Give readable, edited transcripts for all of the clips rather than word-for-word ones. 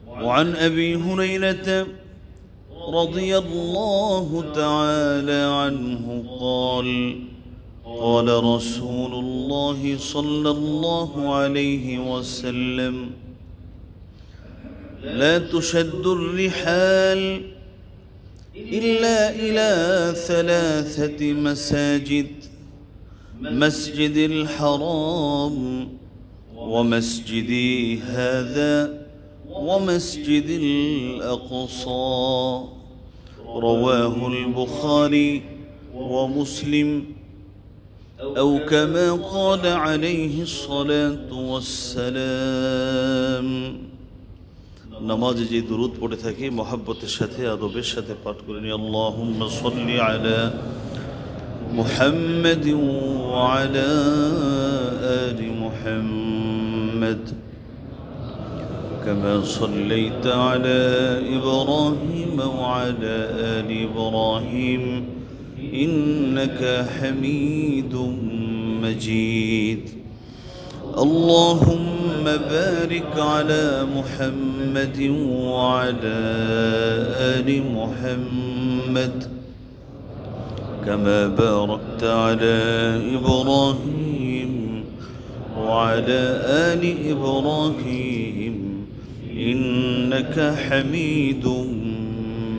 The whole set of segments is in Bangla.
وعن أبي هريرة رضي الله تعالى عنه قال قال رسول الله صلى الله عليه وسلم لا تشد الرحال إلا إلى ثلاثة مساجد مسجد الحرام ومسجدي هذا ومسجد الأقصى رواه البخاري ومسلم أو كما قال عليه الصلاة والسلام নামাজে যে দুরূদ পড়ে থাকি মহব্বতের সাথে আদবের সাথে পাঠ করে নি আল্লাহুম্মা সাল্লি আলা মুহাম্মাদ ওয়া আলা আলি মুহাম্মাদ কামা সাল্লাইতা আলা ইব্রাহিম ওয়া আলা আলি ইব্রাহিম ইন্নাকা হামিদুম মাজিদ اللهم بارك على محمد وعلى آل محمد كما باركت على إبراهيم وعلى آل إبراهيم إنك حميد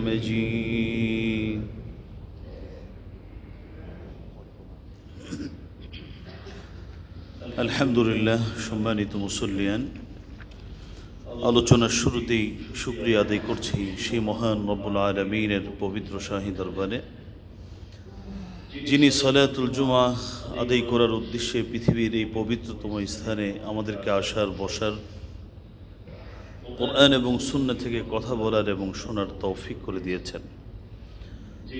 مجيد আলহামদুলিল্লাহ। সম্মানিত মুসল্লিয়ান, আলোচনার শুরুতেই শুকরিয়া আদায় করছি সেই মহান রব্বুল আলামিনের পবিত্র শাহী দরবারে, যিনি সালাতুল জুমা আদায় করার উদ্দেশ্যে পৃথিবীর এই পবিত্রতম স্থানে আমাদেরকে আসার বসার, কোরআন এবং সুন্নাহ থেকে কথা বলার এবং শোনার তৌফিক করে দিয়েছেন।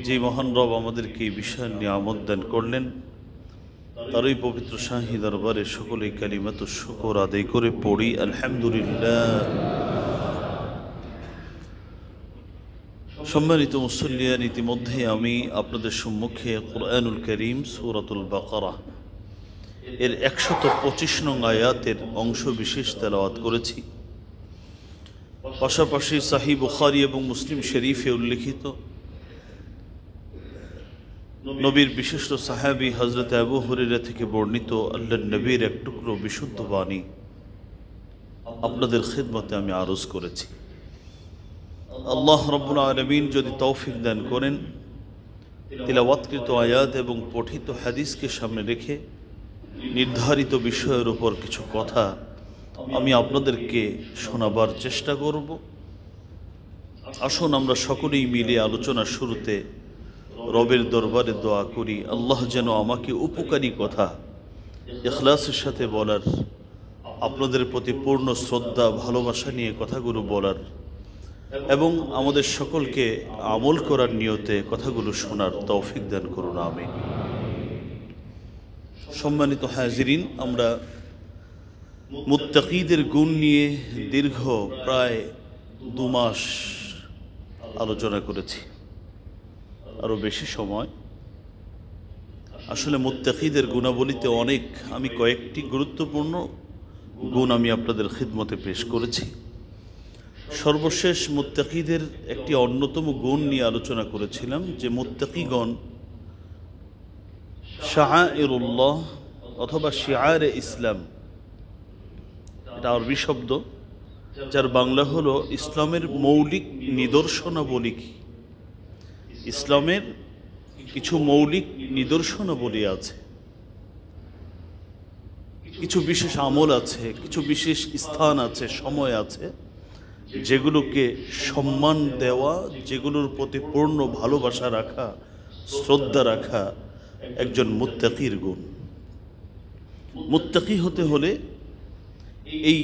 যে মহান রব আমাদেরকে এই বিশাল নিয়ামত দান করলেন, তারই পবিত্র শাহী দরবারে সকলেই কালিমাতুশ শুকর আদায় করে পড়ি আলহামদুলিল্লাহ। সম্মানিত মুসল্লিয়ান, ইতিমধ্যে আমি আপনাদের সম্মুখে কুরআনুল কারীম সূরাতুল বাকারা এর 125 নং আয়াতের অংশ বিশেষ তেলাওয়াত করেছি। পাশাপাশি সহিহ বুখারী এবং মুসলিম শরীফে উল্লেখিত নবীর বিশিষ্ট সাহাবী হযরত আবু হুরায়রা থেকে বর্ণিত আল্লাহর নবীর এক টুকরো বিশুদ্ধ বাণী আপনাদের খিদমতে আমি আরজ করেছি। আল্লাহ রাব্বুল আলামিন যদি তৌফিক দান করেন, তিলাওয়াতকৃত আয়াত এবং পঠিত হাদিসকে সামনে রেখে নির্ধারিত বিষয়ের উপর কিছু কথা আমি আপনাদেরকে শোনাবার চেষ্টা করব। আসুন আমরা সকলেই মিলে আলোচনার শুরুতে রবের দরবারে দোয়া করি, আল্লাহ যেন আমাকে উপকারী কথা ইখলাসের সাথে বলার, আপনাদের প্রতি পূর্ণ শ্রদ্ধা ভালোবাসা নিয়ে কথাগুলো বলার এবং আমাদের সকলকে আমল করার নিয়তে কথাগুলো শোনার তৌফিক দান করুন, আমিন। সম্মানিত হাজিরিন, আমরা মুত্তাকিদের গুণ নিয়ে দীর্ঘ প্রায় 2 মাস আলোচনা করেছি, আরও বেশি সময়। আসলে মুত্তাকিদের গুণাবলীতে অনেক, আমি কয়েকটি গুরুত্বপূর্ণ গুণ আমি আপনাদের খিদমতে পেশ করেছি। সর্বশেষ মুত্তাকিদের একটি অন্যতম গুণ নিয়ে আলোচনা করেছিলাম যে মুত্তাকিগণ শাআইরুল্লাহ অথবা শিআরে ইসলাম, এটা আরবি শব্দ যার বাংলা হলো ইসলামের মৌলিক নিদর্শনাবলী। কি ইসলামের কিছু মৌলিক নিদর্শনাবলী আছে, কিছু বিশেষ আমল আছে, কিছু বিশেষ স্থান আছে, সময় আছে, যেগুলোকে সম্মান দেওয়া, যেগুলোর প্রতি পূর্ণ ভালোবাসা রাখা, শ্রদ্ধা রাখা একজন মুত্তাকির গুণ। মুত্তাকি হতে হলে এই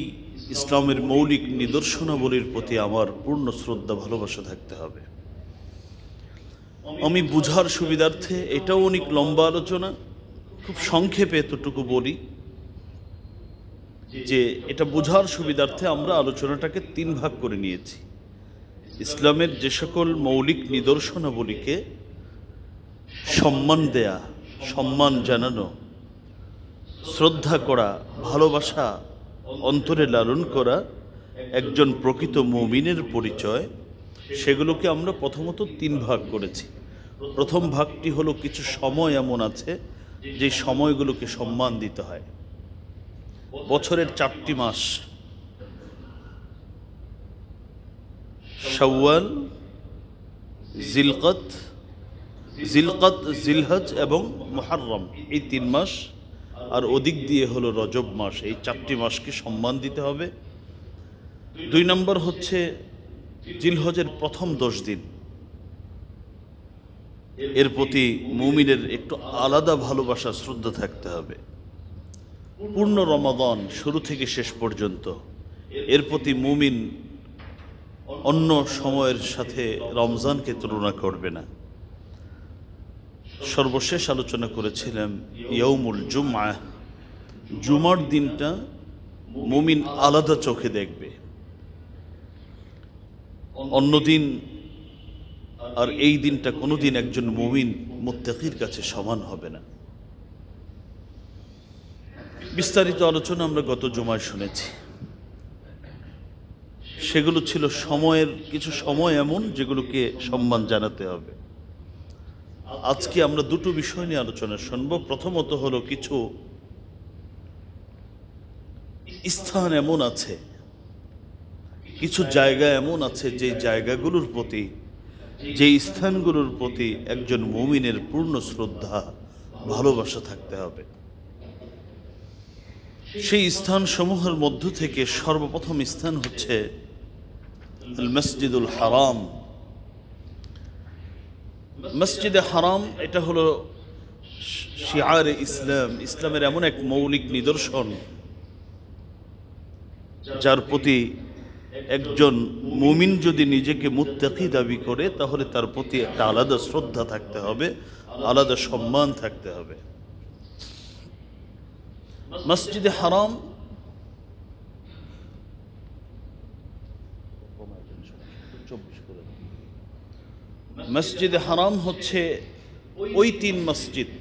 ইসলামের মৌলিক নিদর্শনাবলীর প্রতি আমার পূর্ণ শ্রদ্ধা ভালোবাসা থাকতে হবে। আমি বুঝার সুবিধার্থে, এটাও অনেক লম্বা আলোচনা, খুব সংক্ষেপে এতটুকু বলি যে এটা বোঝার সুবিধার্থে আমরা আলোচনাটাকে 3 ভাগ করে নিয়েছি। ইসলামের যে সকল মৌলিক নিদর্শনাবলীকে সম্মান দেয়া, সম্মান জানানো, শ্রদ্ধা করা, ভালোবাসা অন্তরে লালন করা একজন প্রকৃত মুমিনের পরিচয়, সেগুলোকে আমরা প্রথমত 3 ভাগ করেছি। প্রথম ভাগটি হলো কিছু সময় এমন আছে যে সময়গুলোকে সম্মান দিতে হয়। বছরের 4টি মাস, শাওয়াল, জিলকত, জিলহজ এবং মুহররম, এই 3 মাস, আর ওদিক দিয়ে হলো রজব মাস। এই 4টি মাসকে সম্মান দিতে হবে। 2 নম্বর হচ্ছে জিলহজের প্রথম 10 দিন, এর প্রতি মুমিনের একটু আলাদা ভালোবাসা, শ্রদ্ধা থাকতে হবে। পূর্ণ রমাদান শুরু থেকে শেষ পর্যন্ত এর প্রতি মুমিন অন্য সময়ের সাথে রমজানকে তুলনা করবে না। সর্বশেষ আলোচনা করেছিলাম ইয়াউমুল জুমআহ, জুমার দিনটা মুমিন আলাদা চোখে দেখবে। অন্যদিন আর এই দিনটা কোনোদিন একজন মুমিন মুত্তাকির কাছে সমান হবে না। বিস্তারিত আলোচনা আমরা গত জুমায় শুনেছি। সেগুলো ছিল সময়ের কিছু সময় এমন যেগুলোকে সম্মান জানাতে হবে। আজকে আমরা 2টো বিষয় নিয়ে আলোচনা শুনব। প্রথমত হলো কিছু স্থান এমন আছে, কিছু জায়গা এমন আছে যে জায়গাগুলোর প্রতি, যে স্থানগুলোর প্রতি একজন মুমিনের পূর্ণ শ্রদ্ধা, ভালোবাসা থাকতে হবে। সেই স্থানসমূহের মধ্য থেকে সর্বপ্রথম স্থান হচ্ছে মসজিদুল হারাম। মসজিদে হারাম এটা হলো শিআরে ইসলাম, ইসলামের এমন এক মৌলিক নিদর্শন যার প্রতি একজন মুমিন যদি নিজেকে মুত্তাকি দাবি করে তাহলে তার প্রতি একটা আলাদা শ্রদ্ধা থাকতে হবে, আলাদা সম্মান থাকতে হবে। মসজিদে হারাম মসজিদে হারাম হচ্ছে ওই 3 মসজিদ,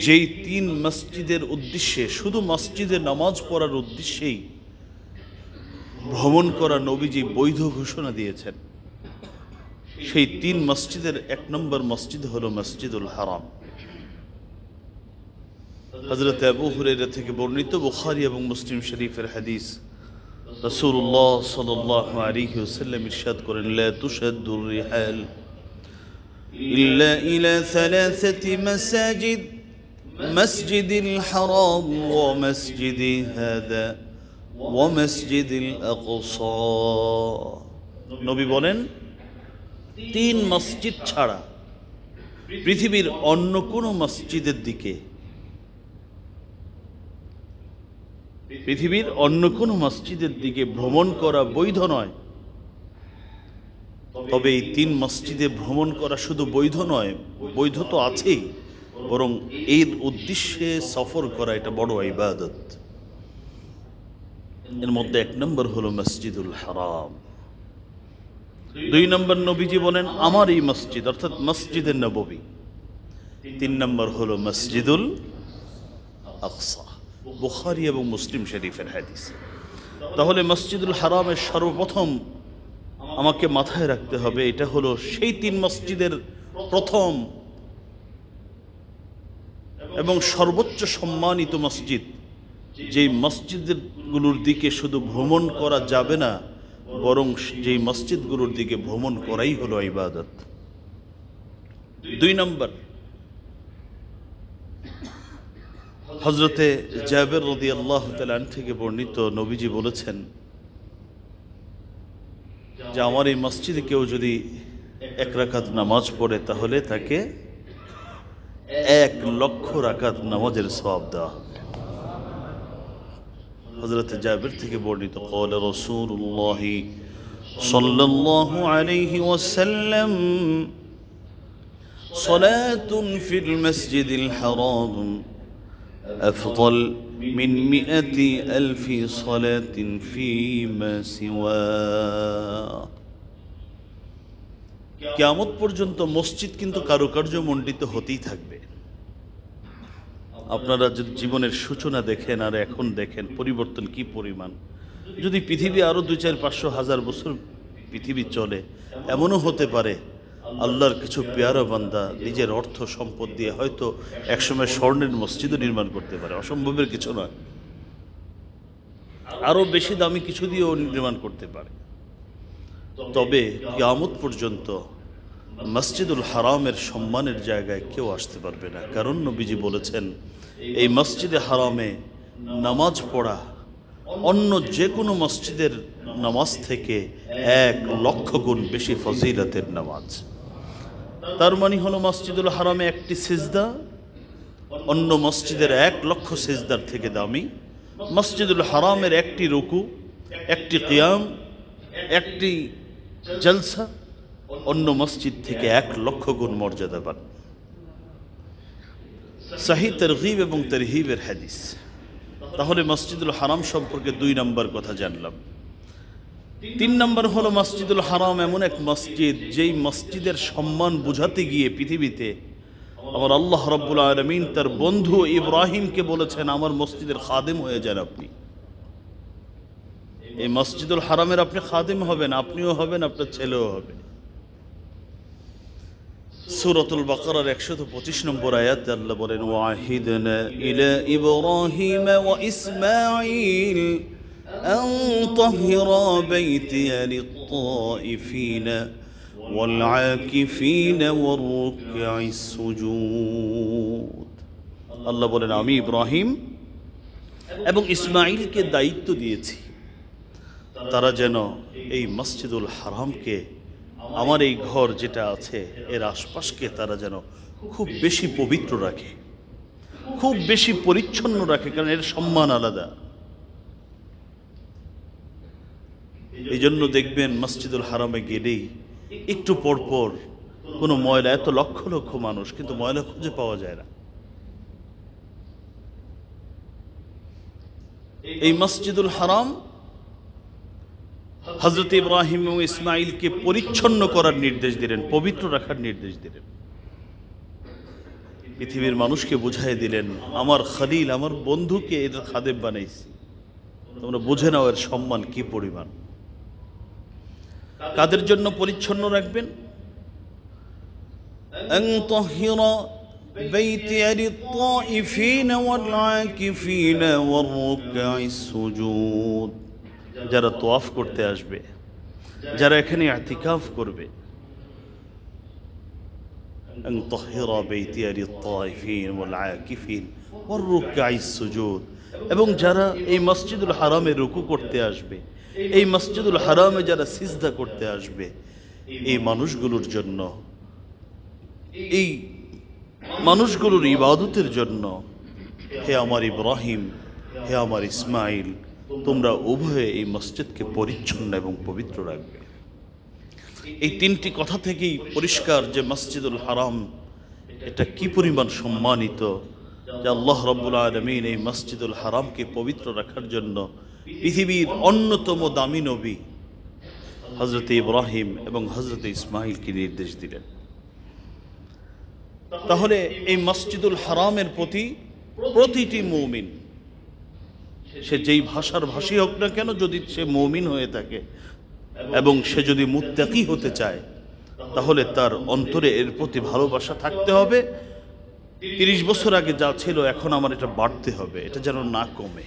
যেই 3 মসজিদের উদ্দেশ্যে, শুধু মসজিদে নামাজ পড়ার উদ্দেশ্যেই ভ্রমণ করা নবীজি বৈধ ঘোষণা দিয়েছেন। সেই 3 মসজিদের 1 নম্বর মসজিদ হলো মসজিদুল হারাম। হযরত আবু হুরায়রা থেকে বর্ণিত, বুখারী এবং মুসলিম শরীফের হাদিস, রাসূলুল্লাহ সাল্লাল্লাহু আলাইহি ওয়াসাল্লাম ইরশাদ করেন, লা তুশাদ্দুর রিহাল ইল্লা ইলা 3 মাসাজিদ, মসজিদিল হারাম ওয়া মসজিদি হাযা ওয়া মসজিদিল আকসা। নবী বলেন 3 মসজিদ ছাড়া পৃথিবীর অন্য কোনো মসজিদের দিকে, পৃথিবীর অন্য কোনো মসজিদের দিকে ভ্রমণ করা বৈধ নয়। তবে এই 3 মসজিদে ভ্রমণ করা শুধু বৈধ নয়, বৈধ তো আছেই, বরং এর উদ্দেশ্যে সফর করা এটা বড় ইবাদত। এর মধ্যে 1 নম্বর হলো মসজিদুল হারাম। 2 নম্বর নবীজি বলেন আমার এই মসজিদ, অর্থাৎ মসজিদে নববী। 3 নম্বর হলো মসজিদুল আকসা, বুখারী এবং মুসলিম শরীফের হাদিস। তাহলে মসজিদুল হারামের সর্বপ্রথম আমাকে মাথায় রাখতে হবে এটা হলো সেই 3 মসজিদের প্রথম এবং সর্বোচ্চ সম্মানিত মসজিদ, যেই মসজিদগুলোর দিকে শুধু ভ্রমণ করা যাবে না, বরং যেই মসজিদগুলোর দিকে ভ্রমণ করাই হলো ইবাদত। 2 নম্বর, হযরতে জাবের রাদিয়াল্লাহু তাআলা আনহু থেকে বর্ণিত, নবীজি বলেছেন যে আমার এই মসজিদে কেউ যদি 1 রাকাত নামাজ পড়ে তাহলে তাকে 1 লক্ষ রাকাত নামাজের সওয়াব দেওয়া হবে। হযরতে জাবের থেকে বর্ণিত, ক্বালা রাসূলুল্লাহ সাল্লাল্লাহু আলাইহি ওয়াসাল্লাম, সালাতুন ফিল মসজিদিল হারাম أفضل من 100,000 صلاة فيما سواه। কিয়ামত পর্যন্ত মসজিদ কিন্তু কারুকার্য মণ্ডিত হতেই থাকবে। আপনারা যদি জীবনের সূচনা দেখেন আর এখন দেখেন পরিবর্তন কি পরিমাণ। যদি পৃথিবী আরও 2-4-500,000 বছর পৃথিবী চলে, এমনও হতে পারে আল্লাহর কিছু পেয়ারা বান্দা নিজের অর্থ সম্পদ দিয়ে হয়তো একসময় স্বর্ণের মসজিদও নির্মাণ করতে পারে, অসম্ভবের কিছু নয়। আরও বেশি দামি কিছু দিয়েও নির্মাণ করতে পারে। তবে কিয়ামত পর্যন্ত মসজিদুল হারামের সম্মানের জায়গায় কেউ আসতে পারবে না, কারণ নবীজি বলেছেন এই মসজিদে হারামে নামাজ পড়া অন্য যে কোনো মসজিদের নামাজ থেকে 1,00,000 গুণ বেশি ফজিলতের নামাজ। তার মানে হলো মসজিদুল হারামে একটি সিজদা অন্য মসজিদের 1,00,000 সিজদার থেকে দামি। মসজিদুল হারামের একটি রুকু, একটি কিয়াম, একটি জলসা অন্য মসজিদ থেকে 1,00,000 গুণ মর্যাদাবান। সহিহ তারগীব এবং তারহিবের হাদিস। তাহলে মসজিদুল হারাম সম্পর্কে 2 নম্বর কথা জানলাম। 3 নম্বর হলো মসজিদুল হারাম এমন এক মসজিদ যেই মসজিদের সম্মান বুঝাতে গিয়ে পৃথিবীতে আমার আল্লাহ রাব্বুল আলামিন তার বন্ধু ইব্রাহিমকে বলেছেন আমার মসজিদের খাদেম হয়ে যান আপনি। এই মসজিদুল হারামের আপনি খাদেম হবেন, আপনিও হবেন, আপনার ছেলেও হবে। সূরাতুল বাকারার 125 নম্বর আয়াতে আল্লাহ বলেন ওয়াহিদনা ইলা ইব্রাহিম ওয়া ইসমাঈল আন তাহিরা বাইতিয়া লিত-তাইফিনা ওয়াল আকিফিনা ওয়ার রুকআইস সুজুদ। আল্লাহ বলেন আমি ইব্রাহিম এবং ইসমাঈলকে দায়িত্ব দিয়েছি তারা যেন এই মসজিদুল হারামকে, আমার এই ঘর যেটা আছে এর আশপাশকে তারা যেন খুব বেশি পবিত্র রাখে, খুব বেশি পরিচ্ছন্ন রাখে, কারণ এর সম্মান আলাদা। এই জন্য দেখবেন মসজিদুল হারামে গেলেই একটু পরপর কোনো ময়লা, এত লক্ষ লক্ষ মানুষ কিন্তু ময়লা খুঁজে পাওয়া যায় না। এই মসজিদুল হারাম হযরত ইব্রাহিম এবং ইসমাঈলকে পরিচ্ছন্ন করার নির্দেশ দিলেন, পবিত্র রাখার নির্দেশ দিলেন। পৃথিবীর মানুষকে বুঝাই দিলেন আমার খলিল, আমার বন্ধুকে এর খাদেম বানাইছি, তোমরা বুঝে নাও এর সম্মান কি পরিমাণ। কাদের জন্য পরিচ্ছন্ন রাখবেন? আন তাহিরা বাইতিয়া লিত-তাইফিনা ওয়াল আকিফিনা ওয়ার রুকআইস সুজুদ। যারা তোয়াফ করতে আসবে, যারা এখানে ইতিকাফ করবে, আন তাহিরা বাইতিয়া লিত-তাইফিন ওয়াল আকিফিন ওয়ার রুকআইস সুজুদ। এবং যারা এই মসজিদুল হারামে রুকু করতে আসবে, এই মসজিদুল হারামে যারা সিজদা করতে আসবে, এই মানুষগুলোর জন্য, এই মানুষগুলোর ইবাদতের জন্য হে আমার ইব্রাহিম, হে আমার ইসমাঈল, তোমরা উভয়ে এই মসজিদকে পরিচ্ছন্ন এবং পবিত্র রাখবে। এই 3টি কথা থেকেই পরিষ্কার যে মসজিদুল হারাম এটা কি পরিমাণ সম্মানিত, যে আল্লাহ রাব্বুল আলামিন এই মসজিদুল হারামকে পবিত্র রাখার জন্য পৃথিবীর অন্যতম দামি নবী হযরত ইব্রাহিম এবং হযরত ইসমাঈলকে নির্দেশ দিলেন। তাহলে এই মসজিদুল হারামের প্রতি প্রতিটি মুমিন, সে যেই ভাষার ভাষী হোক না কেন, যদি সে মুমিন হয়ে থাকে এবং সে যদি মুত্তাকি হতে চায়, তাহলে তার অন্তরে এর প্রতি ভালোবাসা থাকতে হবে। 30 বছর আগে যা ছিল এখন আমার এটা বাড়তে হবে, এটা যেন না কমে।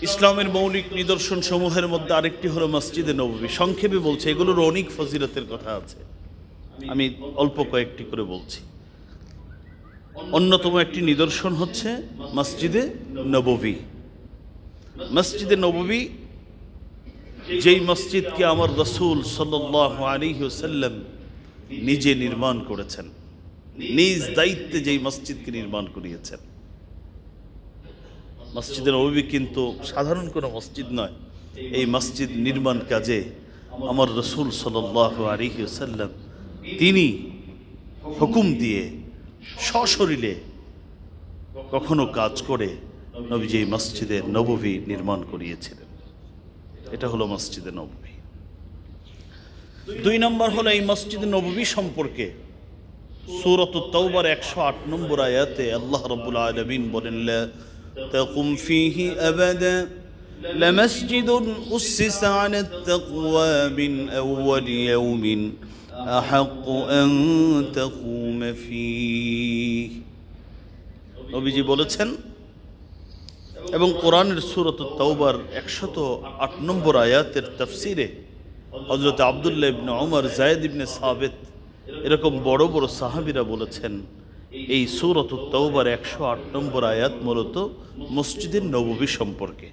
ইসলামের মৌলিক নিদর্শন সমূহের মধ্যে আরেকটি হলো মসজিদে নববী। সংক্ষেপে বলছে, এগুলোর অনেক ফজিলতের কথা আছে, আমি অল্প কয়েকটি করে বলছি। অন্যতম একটি নিদর্শন হচ্ছে মসজিদে নববী। মসজিদে নববী যেই মসজিদকে আমার রাসূল সাল্লাল্লাহু আলাইহি ওয়াসাল্লাম নিজে নির্মাণ করেছেন, নিজ দায়িত্বে যেই মসজিদকে নির্মাণ করিয়েছেন। মসজিদে নববী কিন্তু সাধারণ কোনো মসজিদ নয়। এই মসজিদ নির্মাণ কাজে আমার রাসূল সাল্লাল্লাহু আলাইহি ওয়াসাল্লাম তিনি হুকুম দিয়ে সশরীরে কখনো কাজ করে নবীজি এই মসজিদে নববী নির্মাণ করিয়েছিলেন। এটা হলো মসজিদে নববী। 2 নম্বর হলো এই মসজিদে নববী সম্পর্কে সূরাতুত তাওবার 108 নম্বর আয়াতে আল্লাহ রাব্বুল আলামিন বলেন লা تقم فيه أبدا لمسجد أسس على التقوى من أول يوم أحق أن تقوم فيه নবীজি বলেছেন। এবং কোরআনের সূরাত তাওবার 108 নম্বর আয়াতের তাফসিরে হযরত আব্দুল্লাহ ইবনে ওমর, যায়েদ ইবনে সাবিত এরকম বড় বড় সাহাবীরা বলেছেন এই সূরাত তাওবার 108 নম্বর আয়াত মূলত মসজিদে নববী সম্পর্কে।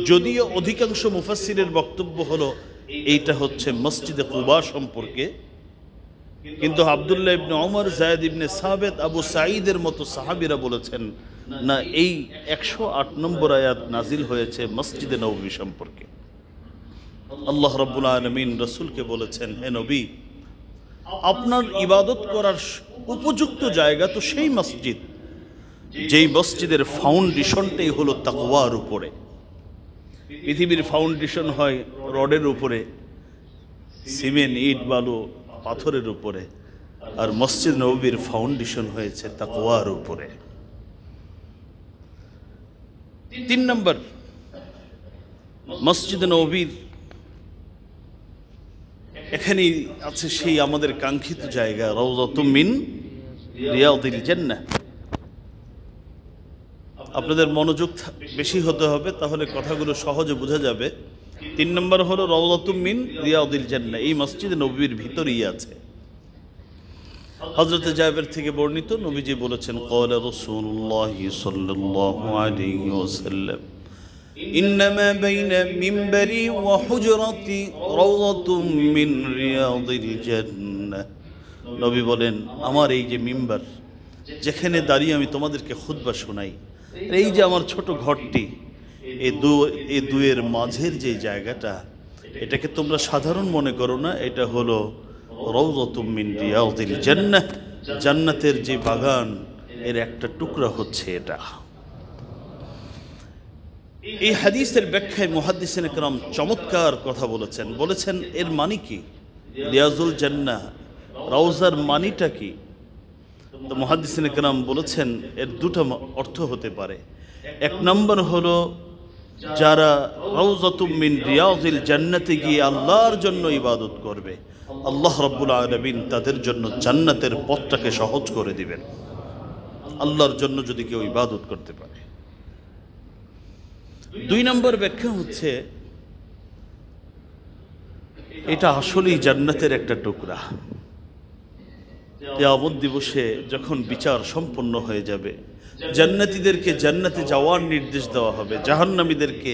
যদিও অধিকাংশ মুফাসসিরের বক্তব্য হলো এইটা হচ্ছে মসজিদে কুবা সম্পর্কে, কিন্তু আব্দুল্লাহ ইবনে ওমর, যায়েদ ইবনে সাবিত, আবু সাঈদের মতো সাহাবীরা বলেছেন না, এই 108 নম্বর আয়াত নাজিল হয়েছে মসজিদে নববী সম্পর্কে। আল্লাহ রাব্বুল আলামিন রাসূলকে বলেছেন, হে নবী, আপনার ইবাদত করার উপযুক্ত জায়গা তো সেই মসজিদ যেই মসজিদের ফাউন্ডেশনটাই হলো তাকওয়ার উপরে। পৃথিবীর ফাউন্ডেশন হয় রডের উপরে, সিমেন্ট, ইট, বালু, পাথরের উপরে, আর মসজিদ নববীর ফাউন্ডেশন হয়েছে তাকওয়ার উপরে। 3 নম্বর, মসজিদ নববীর এখানেই আছে সেই আমাদের কাঙ্ক্ষিত জায়গা, রাউযাতুম মিন রিয়াদিল জান্নাহ। আপনাদের মনোযোগ বেশি হতে হবে, তাহলে কথাগুলো সহজে বোঝা যাবে। 3 নম্বর হলো রাউযাতুম মিন রিয়াদিল জান্নাহ, এই মসজিদ নববীর ভিতরেই আছে। হযরত জাবের থেকে বর্ণিত, নবীজি বলেছেন, ক্বালা রাসূলুল্লাহ সাল্লাল্লাহু আলাইহি ওয়াসাল্লাম, ইন্নামা বাইনা মিম্বারি ওয়া হুজরাতি রাউযাতুম মিন রিয়াদিল জান্নাহ। নবী বলেন, আমার এই যে মিম্বার, যেখানে দাঁড়িয়ে আমি তোমাদেরকে খুতবা শোনাই, এই যে আমার ছোট ঘরটি, এই দুয়ের মাঝের যে জায়গাটা, এটাকে তোমরা সাধারণ মনে করো না, এটা হলো রাউযাতুম মিন রিয়াদিল জান্নাহ, জান্নাতের যে বাগান এর একটা টুকরা হচ্ছে এটা। এই হাদিসের ব্যাখ্যায় মুহাদ্দিসিনে কেরাম চমৎকার কথা বলেছেন এর মানে কি, রিয়াজুল জান্নাহ, রাউজার মানিটা কি? তো মুহাদ্দিসিনে কেরাম বলেছেন এর দুটো অর্থ হতে পারে। 1 নম্বর হলো যারা রাউযাতুম মিন রিয়াদিল জান্নাতে গিয়ে আল্লাহর জন্য ইবাদত করবে, আল্লাহ রাব্বুল আলামিন তাদের জন্য জান্নাতের পথটাকে সহজ করে দিবেন, আল্লাহর জন্য যদি কেউ ইবাদত করতে পারে। 2 নম্বর ব্যাখ্যা হচ্ছে এটা আসলেই জান্নাতের একটা টুকরা। কিয়ামত দিবসে যখন বিচার সম্পন্ন হয়ে যাবে, জান্নাতীদেরকে জান্নাতে যাওয়ার নির্দেশ দেওয়া হবে, জাহান্নামীদেরকে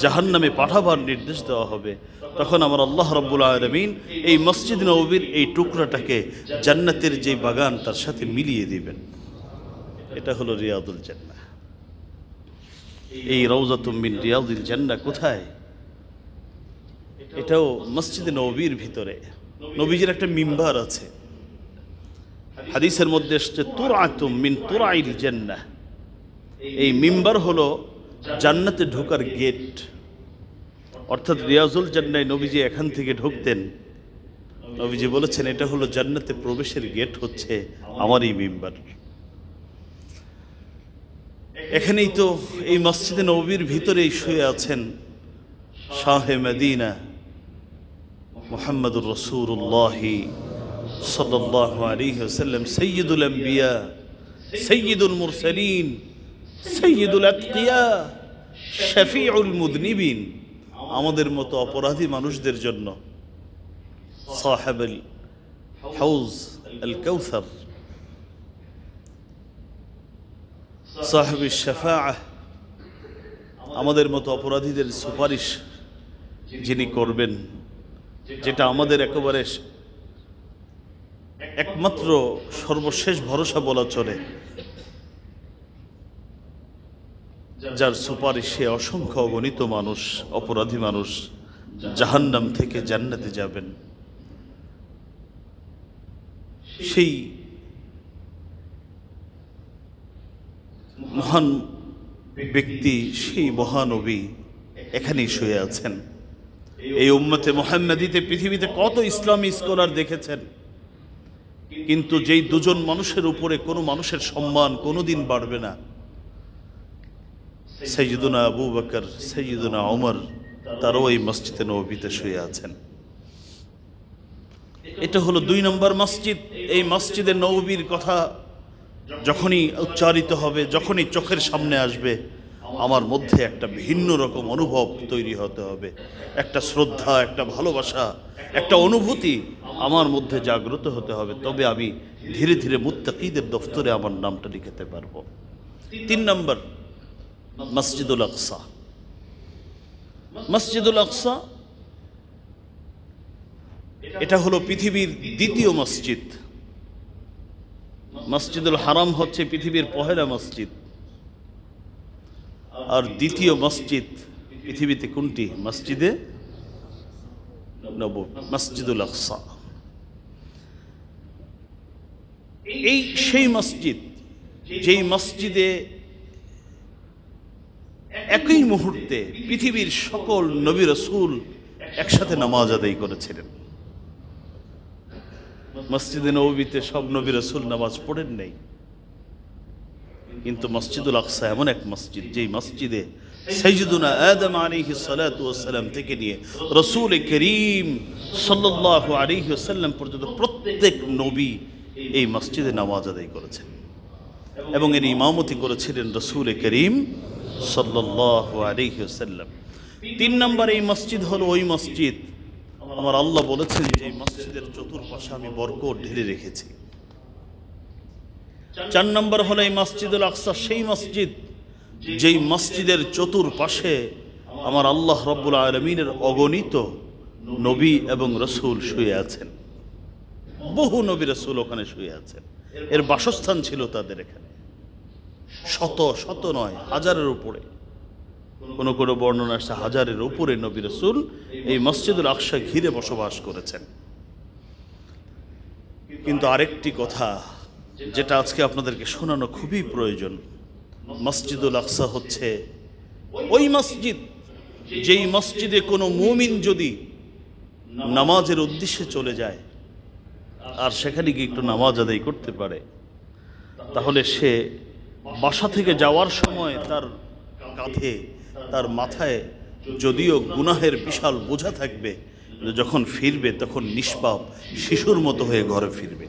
জাহান্নামে পাঠাবার নির্দেশ দেওয়া হবে, তখন আমার আল্লাহ রাব্বুল আলামিন এই মসজিদ নববীর এই টুকরাটাকে জান্নাতের যে বাগান তার সাথে মিলিয়ে দিবেন। এটা হলো রিয়াদুল জান্নাহ। এই রাউযাতুম মিন রিয়াদিল জান্নাহ কোথায়? এটাও মসজিদে নববীর ভিতরে। নবীজির একটা মিম্বার আছে, হাদিসের মধ্যে এসেছে তুরআতুম মিন তুরাইল জান্নাহ। এই মিম্বার হলো জান্নাতে ঢোকার গেট, অর্থাৎ রিয়াজুল জান্নাহ নবীজি এখান থেকে ঢুকতেন। নবীজি বলেছেন এটা হলো জান্নাতে প্রবেশের গেট হচ্ছে আমার এই মিম্বার। এখানেই তো এই মসজিদে নববীর ভিতরেই শুয়ে আছেন শাহে মদিনা মুহাম্মদুর রাসূলুল্লাহ সাল্লাল্লাহু আলাইহি ওয়াসাল্লাম, সাইয়্যিদুল আম্বিয়া, সাইয়্যিদুল মুরসালিন, সাইয়্যিদুল আতকিয়া, শাফিউল মুযনিবিন, আমাদের মতো অপরাধী মানুষদের জন্য সাহেবুল হাউজ আল কাউসার, সাহেবুল শাফাআহ, আমাদের মতো অপরাধীদের সুপারিশ যিনি করবেন, যেটা আমাদের একেবারে একমাত্র সর্বশেষ ভরসা বলা চলে, যার সুপারিশে অসংখ্য অগণিত মানুষ, অপরাধী মানুষ জাহান্নাম থেকে জান্নাতে যাবেন। সেই মহান ব্যক্তি, সেই মহানবী এখানেই শুয়ে আছেন। এই উম্মতে মুহাম্মাদীতে পৃথিবীতে কত ইসলামী স্কলার দেখেছেন, কিন্তু যেই দুজন মানুষের উপরে কোনো মানুষের সম্মান কোনোদিন বাড়বে না, সাইয়্যিদুনা আবু বকর, সাইয়্যিদুনা ওমর, তারাও এই মসজিদে নববীতে শুয়ে আছেন। এটা হলো 2 নম্বর মসজিদ। এই মসজিদে নববীর কথা যখনই উচ্চারিত হবে, যখনই চোখের সামনে আসবে, আমার মধ্যে একটা ভিন্ন রকম অনুভব তৈরি হতে হবে, একটা শ্রদ্ধা, একটা ভালোবাসা, একটা অনুভূতি আমার মধ্যে জাগ্রত হতে হবে, তবে আমি ধীরে ধীরে মুত্তাকিদের দফতরে আমার নামটা লিখাতে পারবো। 3 নম্বর মসজিদুল আকসা। মসজিদুল আকসা এটা হলো পৃথিবীর দ্বিতীয় মসজিদ। মসজিদুল হারাম হচ্ছে পৃথিবীর পহেলা মসজিদ, আর দ্বিতীয় মসজিদ পৃথিবীতে কোনটি? মসজিদে নববী, মসজিদুল আকসা। এই সেই মসজিদ যেই মসজিদে একই মুহূর্তে পৃথিবীর সকল নবী রাসূল একসাথে নামাজ আদায় করেছিলেন। মসজিদে নববীতে সব নবী রাসূল নামাজ পড়েন নাই, কিন্তু মসজিদুল আকসা এমন এক মসজিদ যেই মসজিদে সাইয়্যিদুনা আদম আলাইহিস সালাতু ওয়াস সালাম থেকে নিয়ে রাসূল করিম সাল্লাল্লাহু আলাইহি ওয়াসাল্লাম পর্যন্ত প্রত্যেক নবী এই মসজিদে নামাজ আদায় করেছেন এবং এর ইমামতি করেছিলেন রাসূল করিম সাল্লাল্লাহু আলাইহি ওয়াসাল্লাম। 3 নম্বর এই মসজিদ হলো ওই মসজিদ, আমার আল্লাহ বলেছেন যে এই মসজিদের চতুর্পাশে আমি বরকত ঢেলে রেখেছি। 4 নম্বর হলো এই মসজিদুল আকসা সেই মসজিদ যেই মসজিদের চতুর্পাশে আমার আল্লাহ রাব্বুল আলামিনের অগণিত নবী এবং রাসূল শুয়ে আছেন। বহু নবী রাসূল ওখানে শুয়ে আছেন, এর বাসস্থান ছিল তাদের এখানে। শত শত নয়, হাজারের উপরে, কোনো কোনো বর্ণনা আসছে হাজারের উপরে নবী রাসূল এই মসজিদুল আকসা ঘিরে বসবাস করেছেন। কিন্তু আরেকটি কথা যেটা আজকে আপনাদেরকে শোনানো খুবই প্রয়োজন, মসজিদুল আকসা হচ্ছে ওই মসজিদ যেই মসজিদে কোনো মুমিন যদি নামাজের উদ্দেশ্যে চলে যায় আর সেখানে গিয়ে একটু নামাজ আদায় করতে পারে, তাহলে সে বাসা থেকে যাওয়ার সময় তার কাঁধে, তার মাথায় যদিও গুনাহের বিশাল বোঝা থাকবে, যখন ফিরবে তখন নিষ্পাপ শিশুর মতো হয়ে ঘরে ফিরবে।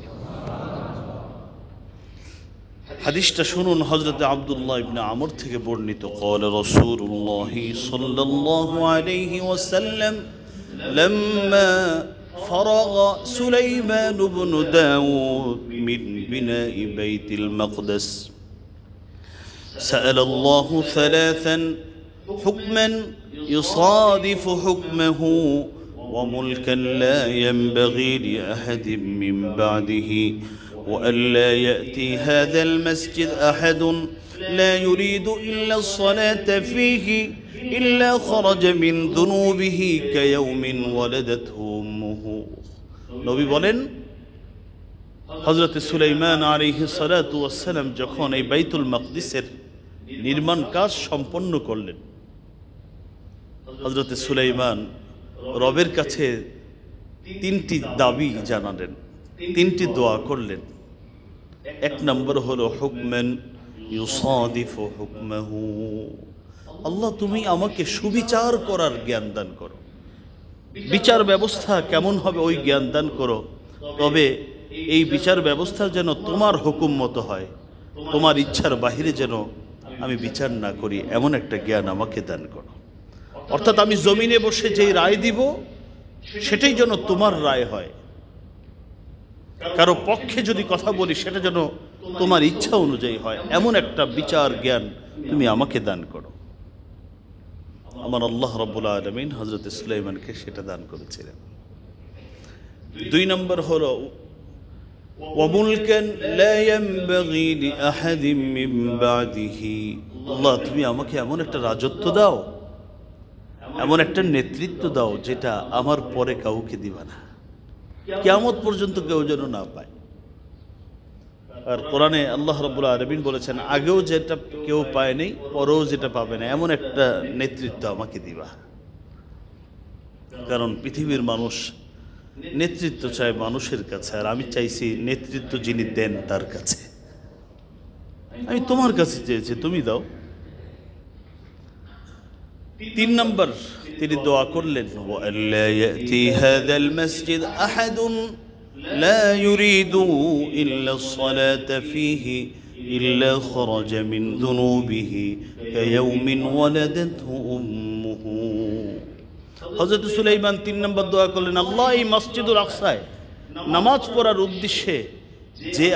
হাদিসটা শুনুন, হযরত আব্দুল্লাহ ইবনে আমর থেকে বর্ণিত, قال رسول الله صلى الله عليه وسلم لما فرغ سليمان بن داود من بناء بيت المقدس سأل الله ثلاثا حكما يصادف حكمه وملكا لا ينبغي لأحد من بعده وألا يأتي هذا المسجد أحد لا يريد إلا الصلاة فيه إلا خرج من ذنوبه كيوم ولدته أمه। নবী বলেন, হযরত সুলাইমান আলাইহিস সালাতু ওয়াস সালাম যখন এই বাইতুল মাকদিসের নির্মাণ কাজ সম্পন্ন করলেন, হযরত সুলাইমান রবের কাছে 3টি দাবি জানালেন, 3টি দোয়া করলেন। 1 নম্বর হলো হুকমান ইউসাদিফু হুকমাহু, আল্লাহ তুমি আমাকে সুবিচার করার জ্ঞান দান করো, বিচার ব্যবস্থা কেমন হবে ওই জ্ঞান দান করো, তবে এই বিচার ব্যবস্থা যেন তোমার হুকুম মতো হয়, তোমার ইচ্ছার বাহিরে যেন আমি বিচার না করি, এমন একটা জ্ঞান আমাকে দান করো। অর্থাৎ আমি জমিনে বসে যেই রায় দিব সেটাই যেন তোমার রায় হয়, কারো পক্ষে যদি কথা বলি সেটা যেন তোমার ইচ্ছা অনুযায়ী হয়, এমন একটা বিচার জ্ঞান তুমি আমাকে দান করো। আমার আল্লাহ রাব্বুল আলামিন হযরত সুলাইমানকে সেটা দান করেছিলেন। 2 নম্বর হলো ওয়ামুলকান লা ইয়ানবাগি লিআহাদিন মিন বাদিহি, আল্লাহ তুমি আমাকে এমন একটা রাজত্ব দাও, এমন একটা নেতৃত্ব দাও যেটা আমার পরে কাউকে দিবা না, কিয়ামত পর্যন্ত কেউ যেন না পায়। আর কোরআনে আল্লাহ রাব্বুল আলামিন বলেছেন, আগেও যেটা কেউ পায় নাই পরেও যেটা পাবে না, এমন একটা নেতৃত্ব আমাকে দিবা। কারণ পৃথিবীর মানুষ নেতৃত্ব চায় মানুষের কাছে, আর আমি চাইছি নেতৃত্ব যিনি দেন তার কাছে। আমি তোমার কাছে চেয়েছি, তুমি দাও। তিন নম্বর তিনি দোয়া করলেন, ওয়াল্লা ইয়াতি হাযাল মাসজিদ আহাদুন লা ইউরিদু ইল্লা আস-সালাতা ফীহি ইল্লা খারাজা মিন যুনুবিহি কায়াউমিন ওয়ালাদাতহু উম্মুহু। হযরত সুলাইমান তিন নম্বর দোয়া করলেন, আল্লাহ এই মসজিদুল আকসায় নামাজ পড়ার উদ্দেশ্যে যে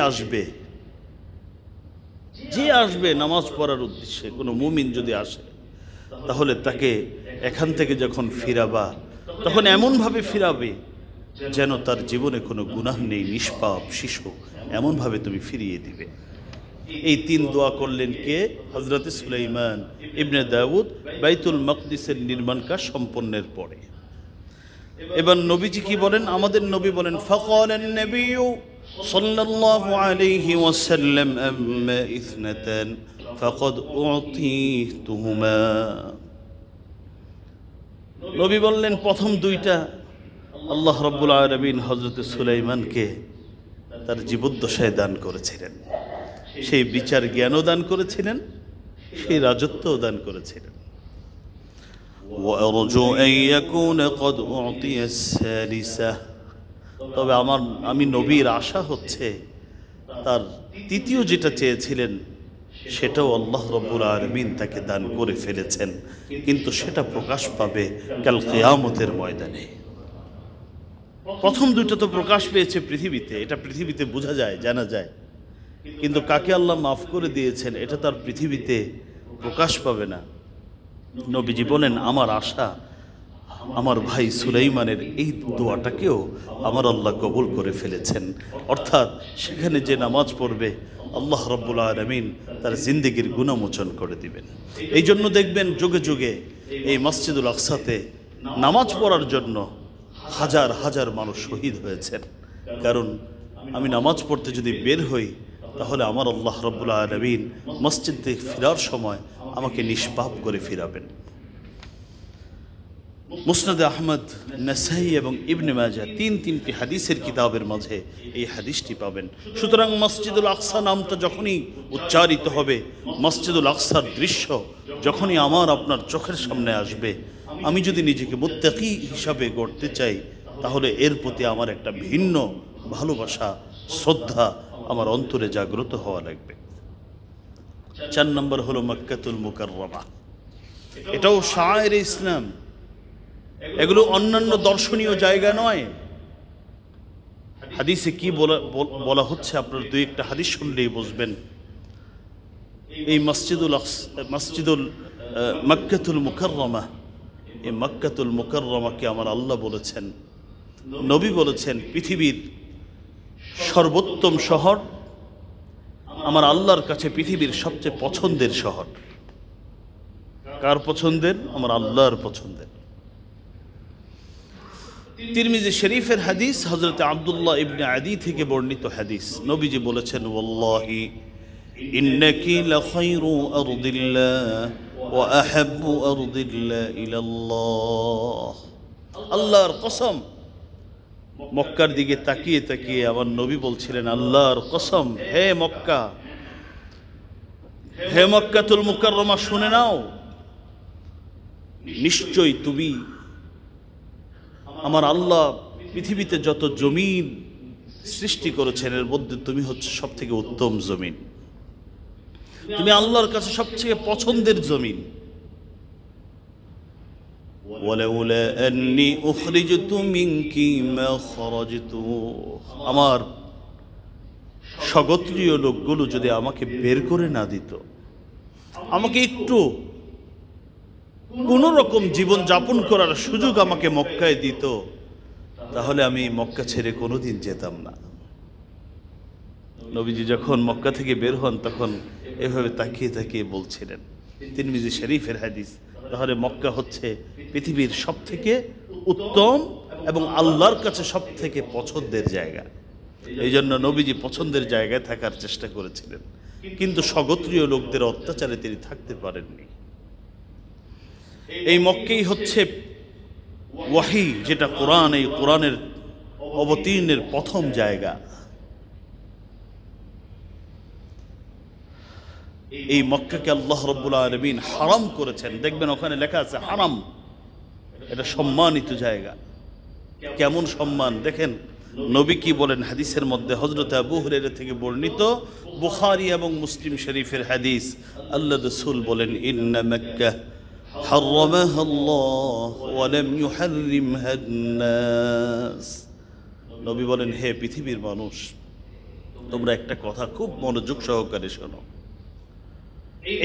আসবে নামাজ পড়ার উদ্দেশ্যে কোনো মুমিন যদি আসে, তাহলে তাকে এখান থেকে যখন ফিরাবা তখন এমনভাবে ফিরাবে যেন তার জীবনে কোনো গুনাহ নেই, নিষ্পাপ শিশু, এমনভাবে তুমি ফিরিয়ে দিবে। এই তিন দোয়া করলেন কে? হযরত সুলাইমান ইবনে দাউদ বাইতুল মাকদিসের নির্মাণ কাজ সম্পন্নের পরে। এবার নবীজি কি বলেন? আমাদের নবী বলেন, ফাকালান নবিয়্যু সাল্লাল্লাহু আলাইহি ওয়াসাল্লাম আম্মা ইসনাতান ফাকাদ উতিতুহুমা। নবী বললেন, প্রথম দুইটা আল্লাহ রাব্বুল আলামিন হযরত সুলাইমানকে তার জীবদ্দশায় দান করেছিলেন। সেই বিচার জ্ঞানও দান করেছিলেন, সেই রাজত্বও দান করেছিলেন। وأرجو أن يكون قد أعطي الثالثة। তবে আমি নবীর আশা হচ্ছে তার তৃতীয় যেটা চেয়েছিলেন সেটাও আল্লাহ রাব্বুল আলামিন তাকে দান করে ফেলেছেন, কিন্তু সেটা প্রকাশ পাবে কাল কিয়ামতের ময়দানে। প্রথম দুইটা তো প্রকাশ পেয়েছে পৃথিবীতে, এটা পৃথিবীতে বোঝা যায়, জানা যায়, কিন্তু কাকে আল্লাহ মাফ করে দিয়েছেন এটা তার পৃথিবীতে প্রকাশ পাবে না। নবীজি বলেন, আমার আশা আমার ভাই সুলাইমানের এই দোয়াটাকেও আমার আল্লাহ কবুল করে ফেলেছেন। অর্থাৎ সেখানে যে নামাজ পড়বে আল্লাহ রাব্বুল আলামিন তার জিন্দেগির গুনাহমোচন করে দিবেন। এই জন্য দেখবেন যুগে যুগে এই মসজিদুল আকসাতে নামাজ পড়ার জন্য হাজার হাজার মানুষ শহীদ হয়েছেন। কারণ আমি নামাজ পড়তে যদি বের হই তাহলে আমার আল্লাহ রাব্বুল আলামিন মসজিদ থেকে ফেরার সময় আমাকে নিষ্পাপ করে ফিরাবেন। মুসনাদে আহমদ, নাসাই এবং ইবনে মাজাহ তিনটি হাদিসের কিতাবের মাঝে এই হাদিসটি পাবেন। সুতরাং মসজিদুল আকসা নামটা যখনই উচ্চারিত হবে, মসজিদুল আকসার দৃশ্য যখনই আমার আপনার চোখের সামনে আসবে, আমি যদি নিজেকে মুত্তাকি হিসাবে গড়তে চাই তাহলে এর প্রতি আমার একটা ভিন্ন ভালোবাসা, শ্রদ্ধা আমার অন্তরে জাগ্রত হওয়া লাগবে। 4 নম্বর হলো মক্কাতুল মুকাররমা। এটাও শায়ের ইসলাম, এগুলো অন্যান্য দর্শনীয় জায়গা নয়। হাদিসে কি বলা হচ্ছে আপনার দুই একটা হাদিস শুনলেই বুঝবেন। এই মসজিদুল মক্কাতুল মুকাররমা, এই মক্কাতুল মুকাররমাকে আমার আল্লাহ বলেছেন, নবী বলেছেন পৃথিবীর সর্বোত্তম শহর, আমার আল্লাহর কাছে পৃথিবীর সবচেয়ে পছন্দের শহর। কার পছন্দের? আমার আল্লাহর পছন্দের। তিরমিজি শরীফের হাদিস, হযরত আব্দুল্লাহ ইবনে আদি থেকে বর্ণিত হাদিস। নবীজি বলেছেন, ওয়াল্লাহি ইন্নাকি লাখায়রু আরদিল্লাহ ওয়া আহাব্বু আরদিল্লাহ ইলাল্লাহ। আল্লাহর কসম, মক্কার দিকে তাকিয়ে তাকিয়ে আমার নবী বলছিলেন, আল্লাহর কসম, হে মক্কা, হে মক্কাতুল মুকাররমা, শুনে নাও, নিশ্চয়ই তুমি, আমার আল্লাহ পৃথিবীতে যত জমিন সৃষ্টি করেছেন এর মধ্যে তুমি হচ্ছে সব থেকে উত্তম জমিন, তুমি আল্লাহর কাছে সবচেয়ে পছন্দের জমিন। ওয়ালাউলা আন্নী উখরিজতু মিনকি মা খরাজতু। আমার স্বগোত্রীয় লোকগুলো যদি আমাকে বের করে না দিত, আমাকে একটু কোনো রকম জীবন যাপন করার সুযোগ আমাকে মক্কায় দিত, তাহলে আমি মক্কা ছেড়ে কোনোদিন যেতাম না। নবীজি যখন মক্কা থেকে বের হন তখন এভাবে তাকিয়ে তাকিয়ে বলছিলেন। তিরমিজি শরীফের হাদিস। তাহলে মক্কা হচ্ছে পৃথিবীর সব থেকে উত্তম এবং আল্লাহর কাছে সব থেকে পছন্দের জায়গা। এই জন্য নবীজি পছন্দের জায়গায় থাকার চেষ্টা করেছিলেন, কিন্তু স্বগোত্রীয় লোকদের অত্যাচারে তিনি থাকতে পারেননি। এই মক্কাই হচ্ছে ওয়াহি, যেটা কোরআন, এই কোরআনের অবতীর্ণের প্রথম জায়গা। এই মক্কাকে আল্লাহ রাব্বুল আলামিন হারাম করেছেন। দেখবেন ওখানে লেখা আছে হারাম, এটা সম্মানিত জায়গা। কেমন সম্মান দেখেন নবী কি বলেন হাদিসের মধ্যে, হযরত আবু হুরায়রা থেকে বর্ণিত, বুখারী এবং মুসলিম শরীফের হাদিস। আল্লাহ রাসূল বলেন, ইন্না মক্কা হারামাহা আল্লাহ ওয়া লাম ইউহাররিমহা আন-নাস। নবী বলেন, হে পৃথিবীর মানুষ, তোমরা একটা কথা খুব মনোযোগ সহকারে শোনো।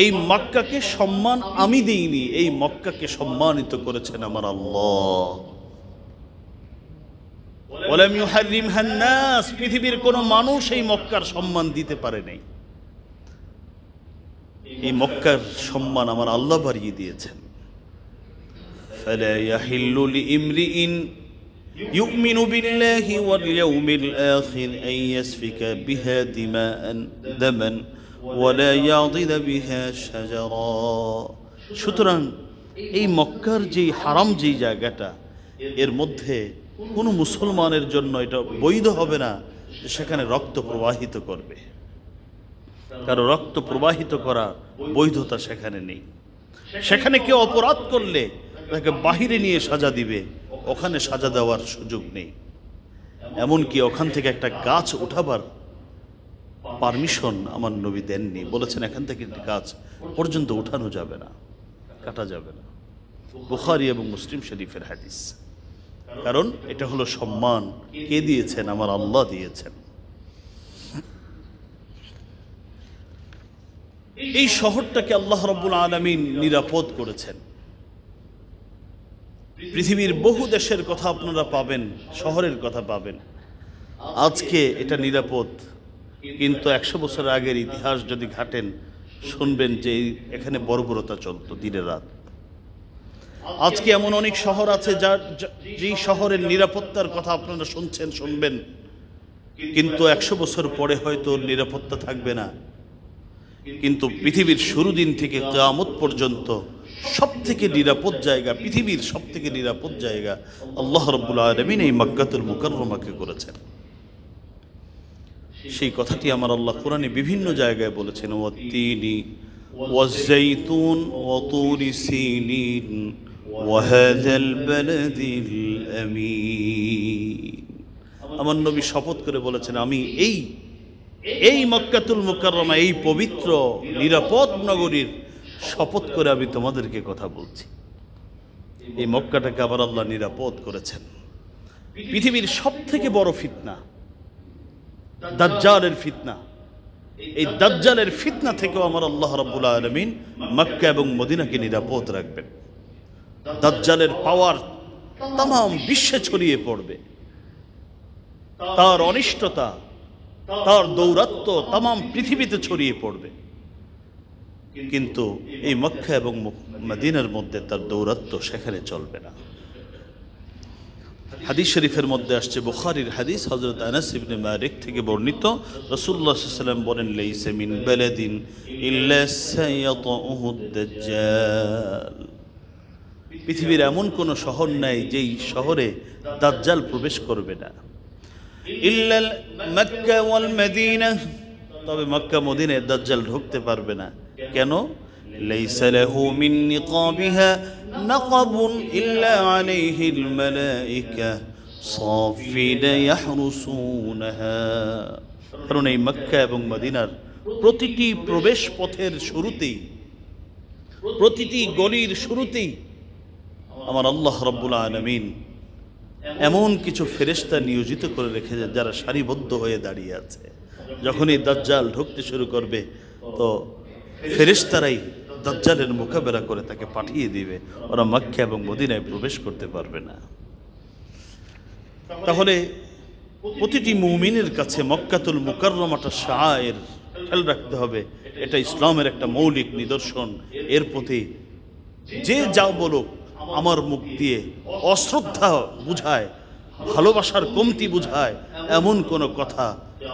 এই মক্কাকে সম্মান আমি দেইনি, এই মক্কাকে সম্মানিত করেছেন আমার আল্লাহ। ওয়ালাম ইউহাররিমহা আন-নাস, পৃথিবীর কোন মানুষ এই মক্কার সম্মান দিতে পারে নাই। এই মক্কার সম্মান আমার আল্লাহ বাড়িয়ে দিয়েছেন। ফালা ইয়াহিল্লু লিইমরিইন ইউমিনু বিল্লাহি ওয়াল ইয়াউমিল আখির আন ইয়াসফিকা বিহা দিমাআন দামান ওয়ালা ইয়াদিলা বিহা শাজারা। সুতরাং এই মক্কার যে হারাম যে জায়গাটা, এর মধ্যে কোনো মুসলমানের জন্য এটা বৈধ হবে না যে সেখানে রক্ত প্রবাহিত করবে। কারো রক্ত প্রবাহিত করা বৈধতা সেখানে নেই। সেখানে কেউ অপরাধ করলে তাকে বাহিরে নিয়ে সাজা দিবে, ওখানে সাজা দেওয়ার সুযোগ নেই। এমনকি ওখান থেকে একটা গাছ উঠাবার পারমিশন আমার নবী দেননি, বলেছেন এখান থেকে একটি গাছ পর্যন্ত উঠানো যাবে না, কাটা যাবে না। বুখারী এবং মুসলিম শরীফের হাদিস। কারণ এটা হলো সম্মান, কে দিয়েছেন? আমার আল্লাহ দিয়েছেন। এই শহরটাকে আল্লাহ রাব্বুল আলামিন নিরাপদ করেছেন। পৃথিবীর বহু দেশের কথা আপনারা পাবেন, শহরের কথা পাবেন, আজকে এটা নিরাপদ, কিন্তু 100 বছর আগের ইতিহাস যদি ঘাটেন শুনবেন যে এখানে বর্বরতা চলতো দিনের রাত। আজকে এমন অনেক শহর আছে যেই শহরের নিরাপত্তার কথা আপনারা শুনবেন, কিন্তু 100 বছর পরে হয়তো নিরাপত্তা থাকবে না। কিন্তু পৃথিবীর শুরু দিন থেকে কিয়ামত পর্যন্ত সবথেকে নিরাপদ জায়গা, পৃথিবীর সবথেকে নিরাপদ জায়গা আল্লাহ রাব্বুল আলামিন এই মক্কাতুল মুকাররমাকে করেছেন। সেই কথাটি আমার আল্লাহ কোরআনে বিভিন্ন জায়গায় বলেছেন, ওয়াত-তিনি ওয়াজ-যাইতুন ওয়া তুরি সিনিন ওয়া হাযাল বালাদিল আমিন। আমার নবী শপথ করে বলেছেন, আমি এই মক্কাতুল মুকাররমা, এই পবিত্র নিরাপদ নগরীর শপথ করে আমি তোমাদেরকে কথা বলছি। এই মক্কাটাকে আবার আল্লাহ নিরাপদ করেছেন। পৃথিবীর সবথেকে বড় ফিতনা দাজ্জালের ফিতনা, এই দাজ্জালের ফিতনা থেকেও আমার আল্লাহ রাব্বুল আলামিন মক্কা এবং মদিনাকে নিরাপদ রাখবেন। দাজ্জালের পাওয়ার तमाम বিশ্বে ছড়িয়ে পড়বে, তার অনিষ্টতা, তার দৌরাত্ম্য तमाम পৃথিবীতে ছড়িয়ে পড়বে, কিন্তু এই মক্কা এবং মদিনার মধ্যে তার দৌরাত্ম্য সেখানে চলবে না। হাদিস শরীফের মধ্যে আসছে, বুখারীর হাদিস, হযরত আনাস ইবনে মালিক থেকে বর্ণিত, রাসূলুল্লাহ সাল্লাল্লাহু আলাইহি ওয়াসাল্লাম বলেন, লাইসা মিন বালাদিন ইল্লা সায়াতুহু দাজ্জাল। পৃথিবীর এমন কোন শহর নাই যেই শহরে দাজ্জাল প্রবেশ করবে না। ইল্লা মক্কা ওয়াল মদিনা, তবে মক্কা মদিনায় দাজ্জাল ঢুকতে পারবে না। কেন? লাইসা লাহু মিন নিকাবিহা নাকাবুন ইল্লা আলাইহিল মালাইকা সাফিনা ইয়াহরুসুনাহা। কারণ এই মক্কা এবং মদিনার প্রতিটি প্রবেশ পথের শুরুতেই, প্রতিটি গলির শুরুতেই আমার আল্লাহ রাব্বুল আলামিন এমন কিছু ফেরেশতা নিয়োজিত করে রেখেছে যারা সারিবদ্ধ হয়ে দাঁড়িয়ে আছে। যখনই দাজ্জাল ঢুকতে শুরু করবে তো ফেরেশতারাই দাজ্জালের মোকাবেলা করে তাকে পাঠিয়ে দিবে, ওরা মক্কা এবং মদিনায় প্রবেশ করতে পারবে না। তাহলে প্রতিটি মুমিনের কাছে মক্কাতুল মুকাররমাটা শায়ের, খেয়াল রাখতে হবে, এটা ইসলামের একটা মৌলিক নিদর্শন। এর প্রতি যে যা বলুক আমার মুখ দিয়ে অশ্রদ্ধা বুঝায়, ভালোবাসার কমতি বুঝায়, এমন কোনো কথা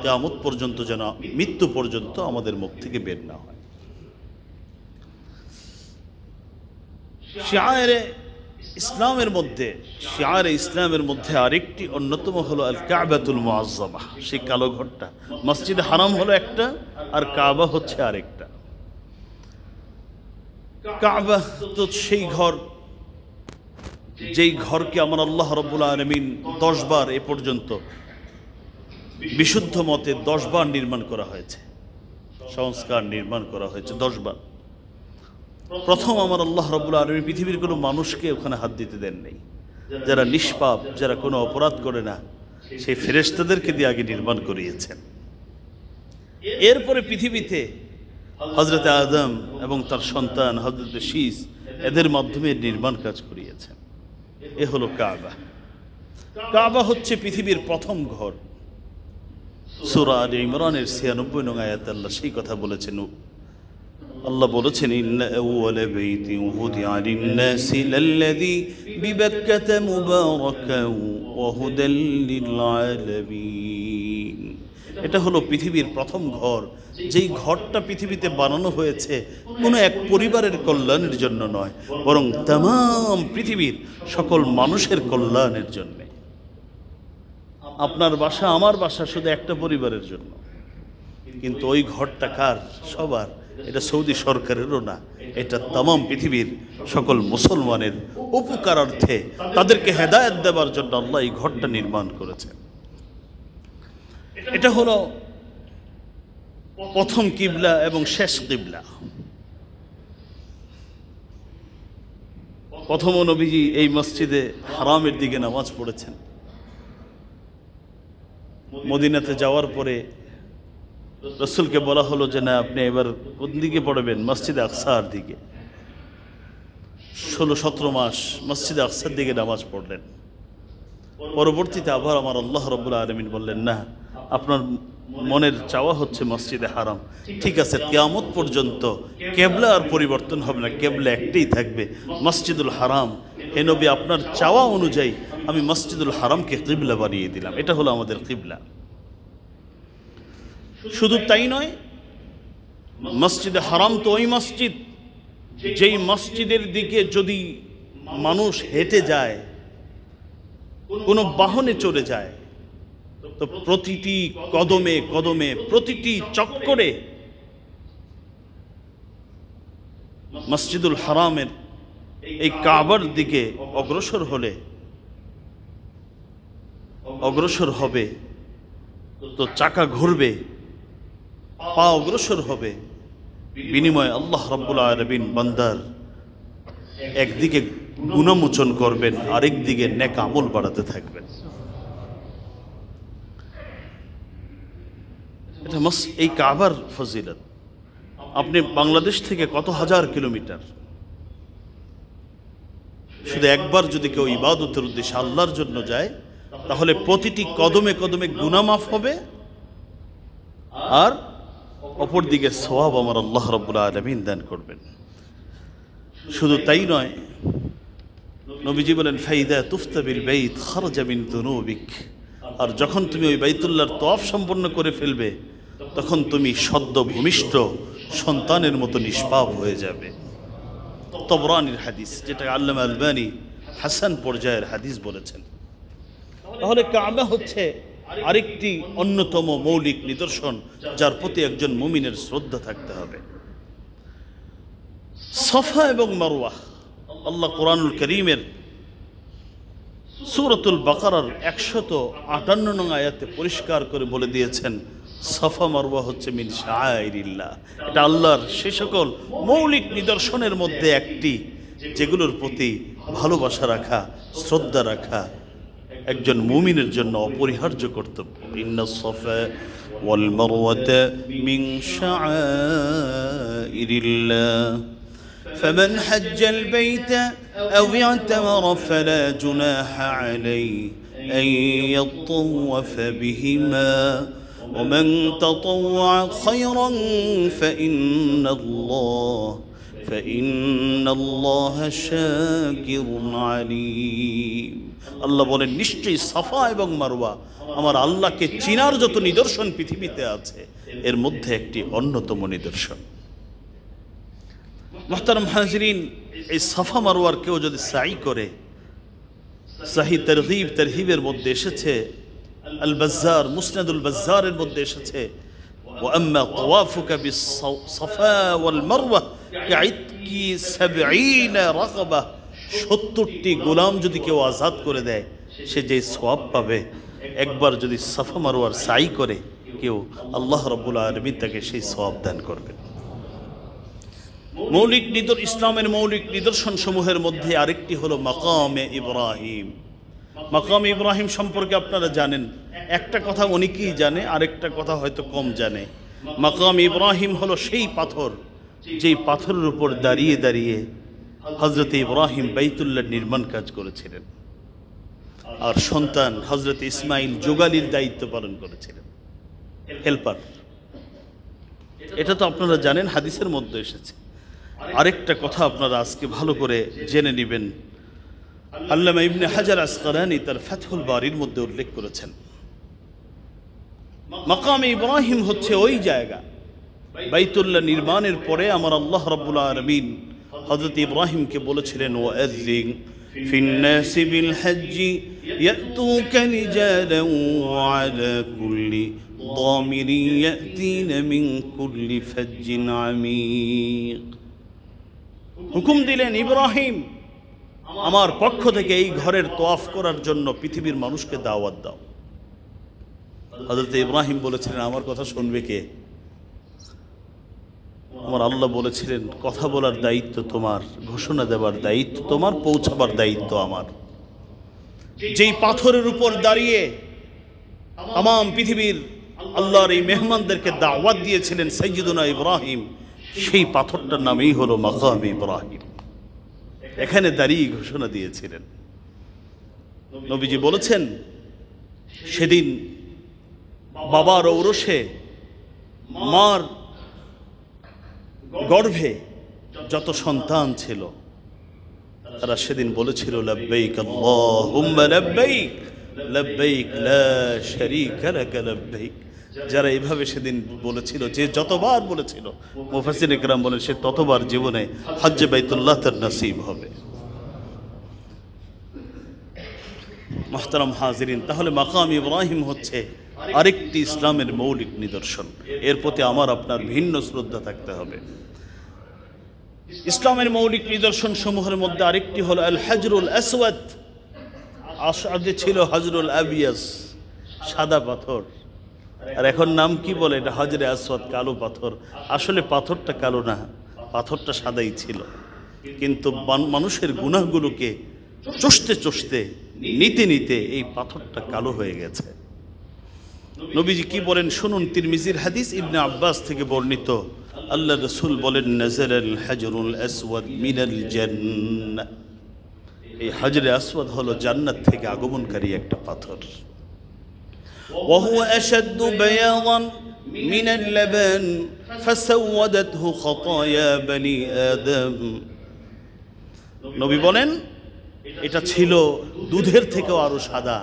কিয়ামত পর্যন্ত যেন, মৃত্যু পর্যন্ত আমাদের মুখ থেকে বের না হয়। শিআরে ইসলামের মধ্যে আরেকটি অন্যতম হলো আল কাবাতুল মুআজ্জামা, সেই কালো ঘরটা। মসজিদে হারাম হলো একটা, আর কাবা হচ্ছে আরেকটা। কাবা তো সেই ঘর যেই ঘরকে আমার আল্লাহ রাব্বুল আলামিন 10 বার এ পর্যন্ত বিশুদ্ধ মতে 10 বার নির্মাণ করা হয়েছে, সংস্কার নির্মাণ করা হয়েছে 10 বার। প্রথম আমার আল্লাহ রাব্বুল আলামিন পৃথিবীর কোনো মানুষকে ওখানে হাত দিতে দেন নাই। যারা নিষ্পাপ, যারা কোনো অপরাধ করে না, সেই ফেরেশতাদেরকে দিয়ে আগে নির্মাণ করিয়েছেন। এরপরে পৃথিবীতে হযরত আদম এবং তার সন্তান হযরত শীস এদের মাধ্যমে নির্মাণ কাজ করিয়েছেন। এ হলো কাবা। কাবা হচ্ছে পৃথিবীর প্রথম ঘর। সূরা আলে ইমরানের 96 নং আয়াতে আল্লাহ সেই কথা বলেছেন। আল্লাহ বলেছেন, ইন্না আউওয়ালা বাইতিন উদিআ লিন-নাসি লাল্লাযী বিবাক্কাতা মুবারাকান ওয়া হুদাল লিল-আলামিন। এটা হলো পৃথিবীর প্রথম ঘর, যেই ঘরটা পৃথিবীতে বানানো হয়েছে কোনো এক পরিবারের কল্যাণের জন্য নয়, বরং तमाम পৃথিবীর সকল মানুষের কল্যাণের জন্য। আপনার বাসা, আমার বাসা শুধু একটা পরিবারের জন্য, কিন্তু ওই ঘরটা কার? সবার। এটা সৌদি সরকারেরও না, এটা तमाम পৃথিবীর সকল মুসলমানের উপকারার্থে, তাদেরকে হেদায়েত দেওয়ার জন্য আল্লাহ এই ঘরটা নির্মাণ করেছেন। এটা হলো প্রথম কিবলা এবং শেষ কিবলা। প্রথম নবীজি এই মসজিদে হারামের দিকে নামাজ পড়েছেন। মদিনাতে যাওয়ার পরে রাসূলকে বলা হলো যে না, আপনি এবার কোন দিকে পড়বেন? মসজিদে আকসার দিকে। 16-17 মাস মসজিদে আকসার দিকে নামাজ পড়লেন। পরবর্তীতে আবার আমার আল্লাহ রাব্বুল আলামিন বললেন, না, আপনার মনের চাওয়া হচ্ছে মসজিদে হারাম, ঠিক আছে, কিয়ামত পর্যন্ত কিবলা আর পরিবর্তন হবে না, কিবলা একটাই থাকবে, মসজিদুল হারাম। হে নবী, আপনার চাওয়া অনুযায়ী আমি মসজিদুল হারামকে কিবলা বানিয়ে দিলাম। এটা হলো আমাদের কিবলা। শুধু তাই নয়, মসজিদে হারাম তো ওই মসজিদ যেই মসজিদের দিকে যদি মানুষ হেঁটে যায়, কোনো বাহনে চড়ে যায়, তো প্রতিটি কদমে কদমে, প্রতিটি চক্করে মসজিদুল হারামের এই কাবার দিকে অগ্রসর হবে, তো চাকা ঘুরবে, পা অগ্রসর হবে, বিনিময়ে আল্লাহ রাব্বুল আলামিন বান্দার একদিকে গুনাহমোচন করবেন, আরেক দিকে নেক আমল বাড়াতে থাকবেন। এটা এই কাবার ফজিলত। আপনি বাংলাদেশ থেকে কত হাজার কিলোমিটার, শুধু একবার যদি কেউ ইবাদতের উদ্দেশ্যে আল্লাহর জন্য যায়, তাহলে প্রতিটি কদমে কদমে গুনাহ মাফ হবে, আর অপর দিকে সওয়াব আমার আল্লাহ রাব্বুল আলামিন দান করবেন। শুধু তাই নয়, নবীজি বলেন, ফাইদা তুফতা বিল বাইত খারাজা মিন যুনুবিক। আর যখন তুমি ওই বাইতুল্লাহর তওয়াফ সম্পন্ন করে ফেলবে, তখন তুমি সদ্য ভূমিষ্ঠ সন্তানের মতো নিষ্পাপ হয়ে যাবে। তবরানির হাদিস, যেটা আল্লামা আলবানী হাসান পর্যায়ের হাদিস বলেছেন। তাহলে কাবা হচ্ছে আরেকটি অন্যতম মৌলিক নিদর্শন, যার প্রতি একজন মুমিনের শ্রদ্ধা থাকতে হবে। সফা এবং মারওয়া, আল্লাহ কোরআনুল কারীমের সূরাতুল বাকারার 158 নং আয়াতে পরিষ্কার করে বলে দিয়েছেন, সফা মারওয়া হচ্ছে মিন শাআইরিল্লাহ। এটা আল্লাহর সে সকল মৌলিক নিদর্শনের মধ্যে একটি, যেগুলোর প্রতি ভালোবাসা রাখা, শ্রদ্ধা রাখা একজন মুমিনের জন্য অপরিহার্য কর্তব্য। ইন্নাস সফা ওয়াল মারওয়াতা মিন শাআইরিল্লাহ فمن حج البيت أو اعتمر فلا جناح عليه أن يطوف بهما ومن تطوع خيرا فإن الله شاكر عليم। আল্লাহ বলেন, নিশ্চয়ই সাফা এবং মারওয়া আমার আল্লাহকে চিনার যত নিদর্শন পৃথিবীতে আছে, এর মধ্যে একটি অন্যতম নিদর্শন। মুহতারাম হাজিরিন, এই সাফা মারওয়ার কেউ যদি সাই করে, সাহি তারগীব তারহিবের মধ্যে এসেছে, আল বাজ্জার মুসনাদুল বাজ্জারের মধ্যে এসেছে, ওয়া আম্মা তাওয়াফুকা বিস সাফা ওয়াল মারওয়া কাইতকি 70 রাকাবা, 70টি গোলাম যদি কেউ আজাদ করে দেয়, সে যে সওয়াব পাবে, একবার যদি সাফা মারওয়ার সাই করে কেউ, আল্লাহ রাব্বুল আলামিন তাকে সেই সওয়াব দান করবেন। ইসলামের মৌলিক নিদর্শন সমূহের মধ্যে আরেকটি হলো মাকামে ইব্রাহিম। মাকামে ইব্রাহিম সম্পর্কে আপনারা জানেন, একটা কথা অনেকেই জানে, আরেকটা কথা হয়তো কম জানে। মাকাম ইব্রাহিম হলো সেই পাথর, যেই পাথরের উপর দাঁড়িয়ে দাঁড়িয়ে হযরত ইব্রাহিম বাইতুল্লাহ নির্মাণ কাজ করেছিলেন, আর সন্তান হযরত ইসমাইল যোগালির দায়িত্ব পালন করেছিলেন, হেল্পার। এটা তো আপনারা জানেন, হাদিসের মধ্যে এসেছে। আরেকটা কথা আপনারা আজকে ভালো করে জেনে নেবেন, আল্লামা ইবনে হাজার আসকালানী তার ফাতহুল বারির মধ্যে উল্লেখ করেছেন, মাকামে ইব্রাহিম হচ্ছে ওই জায়গা, বাইতুল্লাহ নির্মাণের পরে আমার আল্লাহ রাব্বুল আলামিন হযরত ইব্রাহিমকে বলেছিলেন, ওয়াযিন ফিন নাসি বিল হজ্জি ইয়াতুকা রিজালান ওয়া আলা কুল্লি দামিরি ইয়াতিনা মিন কুল্লি ফাজ্জিন আমিক। হুকুম দিলেন, ইব্রাহিম আমার পক্ষ থেকে এই ঘরের তওয়াফ করার জন্য পৃথিবীর মানুষকে দাওয়াত দাও। হযরত ইব্রাহিম বলেছিলেন, আমার কথা শুনবে কে? আমার আল্লাহ বলেছিলেন, কথা বলার দায়িত্ব তোমার, ঘোষণা দেওয়ার দায়িত্ব তোমার, পৌঁছাবার দায়িত্ব আমার। যেই পাথরের উপর দাঁড়িয়ে তাম পৃথিবীর আল্লাহর এই মেহমানদেরকে দাওয়াত দিয়েছিলেন সাইয়্যিদুনা ইব্রাহিম, সেই পাথরটার নামই হলো মাকাম ইব্রাহিম। এখানে দাঁড়িয়ে ঘোষণা দিয়েছিলেন। নবীজি বলেছেন, সেদিন বাবার ঔরসে মার গর্ভে যত সন্তান ছিল, তারা সেদিন বলেছিল, লাব্বাইক আল্লাহুম্মা লাব্বাইক লাব্বাইক লা শারীকা লাকা লাব্বাইক। যারা এইভাবে সেদিন বলেছিল, যে যতবার বলেছিল, মুফাসসির ইকরাম বলেন সে ততবার জীবনে হজ্জে বাইতুল্লাহ তার নসিব হবে। মুহতারাম হাজিরিন, তাহলে মাকাম ইব্রাহিম হচ্ছে আরেকটি ইসলামের মৌলিক নিদর্শন। এর প্রতি আমার আপনার ভিন্ন শ্রদ্ধা থাকতে হবে। ইসলামের মৌলিক নিদর্শন সমূহের মধ্যে আরেকটি হলো আল হাজরুল আসওয়াদ। আগে ছিল হাজরুল আবিয়াস, সাদা পাথর, আর এখন নাম কি বলে? এটা হাজরে আসওয়াদ, কালো পাথর। আসলে পাথরটা কালো না, পাথরটা সাদাই ছিল, কিন্তু মানুষের গুনাহগুলোকে চষতে চষতে নিতে নিতে এই পাথরটা কালো হয়ে গেছে। নবীজি কি বলেন শুনুন, তিরমিজির হাদিস, ইবনে আব্বাস থেকে বর্ণিত, আল্লাহ রাসূল বলেন, নাযারাল হাজরুল আসওয়াদ মিনাল জান্নাহ। এই হাজরে আসওয়াদ হলো জান্নাত থেকে আগমনকারী একটা পাথর। ওয়া হুয়া আশাদ্দু বায়াদান মিনাল লাবান ফাসাওয়াদাতহু খাতায়া বনি আদম। নবী বলেন, এটা ছিল দুধের থেকেও আরো সাদা,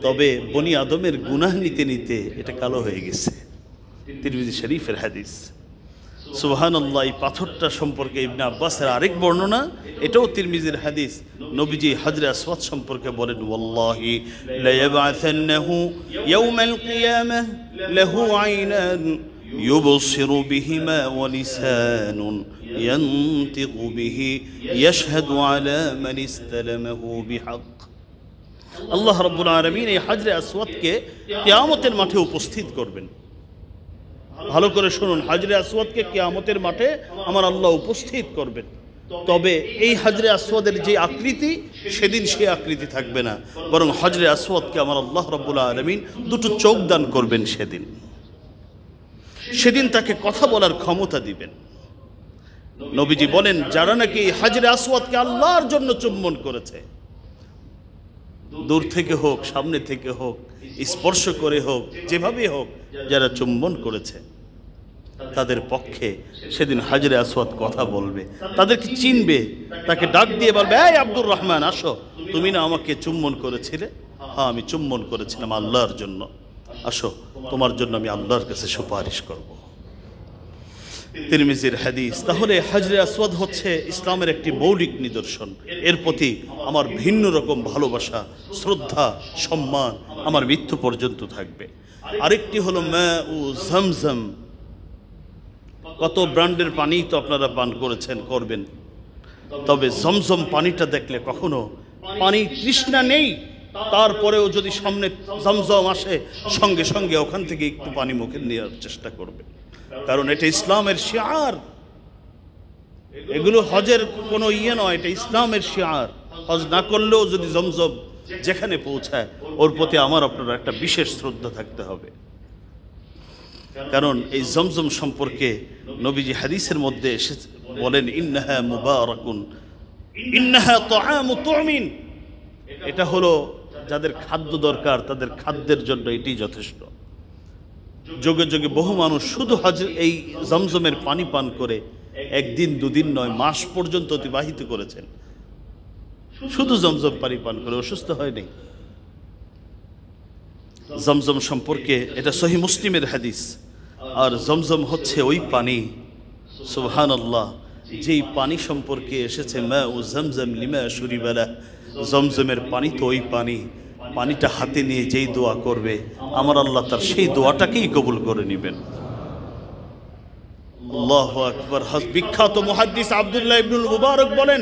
তবে বনি আদমের গুনাহ নিতে নিতে এটা কালো হয়ে গেছে। তিরমিজি শরীফের হাদিস। সুবহানাল্লাহ। এই পাথরটা সম্পর্কে ইবনে আব্বাসের আরেক বর্ণনা, এটাও তিরমিজির হাদিস। নবীজি হাজরে আসওয়াদ সম্পর্কে বলেন, ওয়াল্লাহি লা ইয়াবআসান্নাহু ইয়াওমাল কিয়ামাহ লাহু আইনান ইউবসিরু বিহিমা ওয়া লিসানুন ইয়ানতিকু বিহি ইয়াশহাদু আলা মান ইসতালামাহু বিহক। আল্লাহ রাব্বুল আলামিন এই হাজরে আসওয়াদকে কিয়ামতের মাঠে উপস্থিত করবেন। ভালো করে শুনুন, হাজরে আসওয়াদকে কিয়ামতের মাঠে আমার আল্লাহ উপস্থিত করবেন। তবে এই হাজরে আসওয়াদের যে আকৃতি, সেদিন সে আকৃতি থাকবে না, বরং হাজরে আসওয়াদকে আমার আল্লাহ রাব্বুল আলামিন দুটো চোখ দান করবেন। সেদিন তাকে কথা বলার ক্ষমতা দিবেন। নবীজি বলেন, যারা নাকি হাজরে আসওয়াদকে আল্লাহর জন্য চুম্বন করেছে, দূর থেকে হোক, সামনে থেকে হোক, স্পর্শ করে হোক, যেভাবে হোক, যারা চুম্বন করেছে, তাদের পক্ষে সেদিন হাজরে আসওয়াদ কথা বলবে, তাদেরকে চিনবে, তাকে ডাক দিয়ে বলবে, এই আব্দুর রহমান, আসো, তুমি না আমাকে চুম্বন করেছিলে? হ্যাঁ, আমি চুম্বন করেছিলাম আল্লাহর জন্য, আসো, তোমার জন্য আমি আল্লাহর কাছে সুপারিশ করব। তিরমিজির হাদিস। তাহলে হাজরে আসওয়াদ হচ্ছে ইসলামের একটি মৌলিক নিদর্শন। এর প্রতি আমার ভিন্ন রকম ভালোবাসা, শ্রদ্ধা, সম্মান আমার মৃত্যু পর্যন্ত থাকবে। আরেকটি হলো মাউ জামজাম, কত ব্র্যান্ডের পানি তো আপনারা পান করেছেন, করবেন, তবে জমজম পানিটা দেখলে কখনো পানি তৃষ্ণা নেই, তারপরেও যদি সামনে জমজম আসে সঙ্গে সঙ্গে ওখান থেকে একটু পানি মুখে নেওয়ার চেষ্টা করবে, কারণ এটা ইসলামের শিআর। এগুলো হজের কোনো নয়, এটা ইসলামের শিআর। হজ না করলেও যদি জমজম যেখানে পৌঁছায় ওর প্রতি আমার আপনার একটা বিশেষ শ্রদ্ধা থাকতে হবে, কারণ এই জমজম সম্পর্কে নবীজি হাদিসের মধ্যে এসে বলেন, ইন্নাহা মুবারাকুন ইন্নাহা তুআমু তুমিন, এটা হলো যাদের খাদ্য দরকার তাদের খাদ্যের জন্য এটি যথেষ্ট। যুগে যুগে বহু মানুষ শুধু হজ এই জমজমের পানি পান করে একদিন দুদিন নয়, মাস পর্যন্ত অতিবাহিত করেছেন শুধু জমজম পানি পান করে, অসুস্থ হয়নি। জমজম সম্পর্কে এটা সহিহ মুসলিমের হাদিস। আর জমজম হচ্ছে ওই পানি, সুবহানাল্লাহ, যেই পানি সম্পর্কে এসেছে মা ও জমজম লিমা শুরিবা লাহ, জমজমের পানি তো ওই পানি, পানিটা হাতে নিয়ে যেই দোয়া করবে আমার আল্লাহ তার সেই দোয়াটাকেই কবুল করে নেবেন। আল্লাহু আকবার। বিখ্যাত মুহাদ্দিস আব্দুল্লাহ ইবনুল মুবারক বলেন,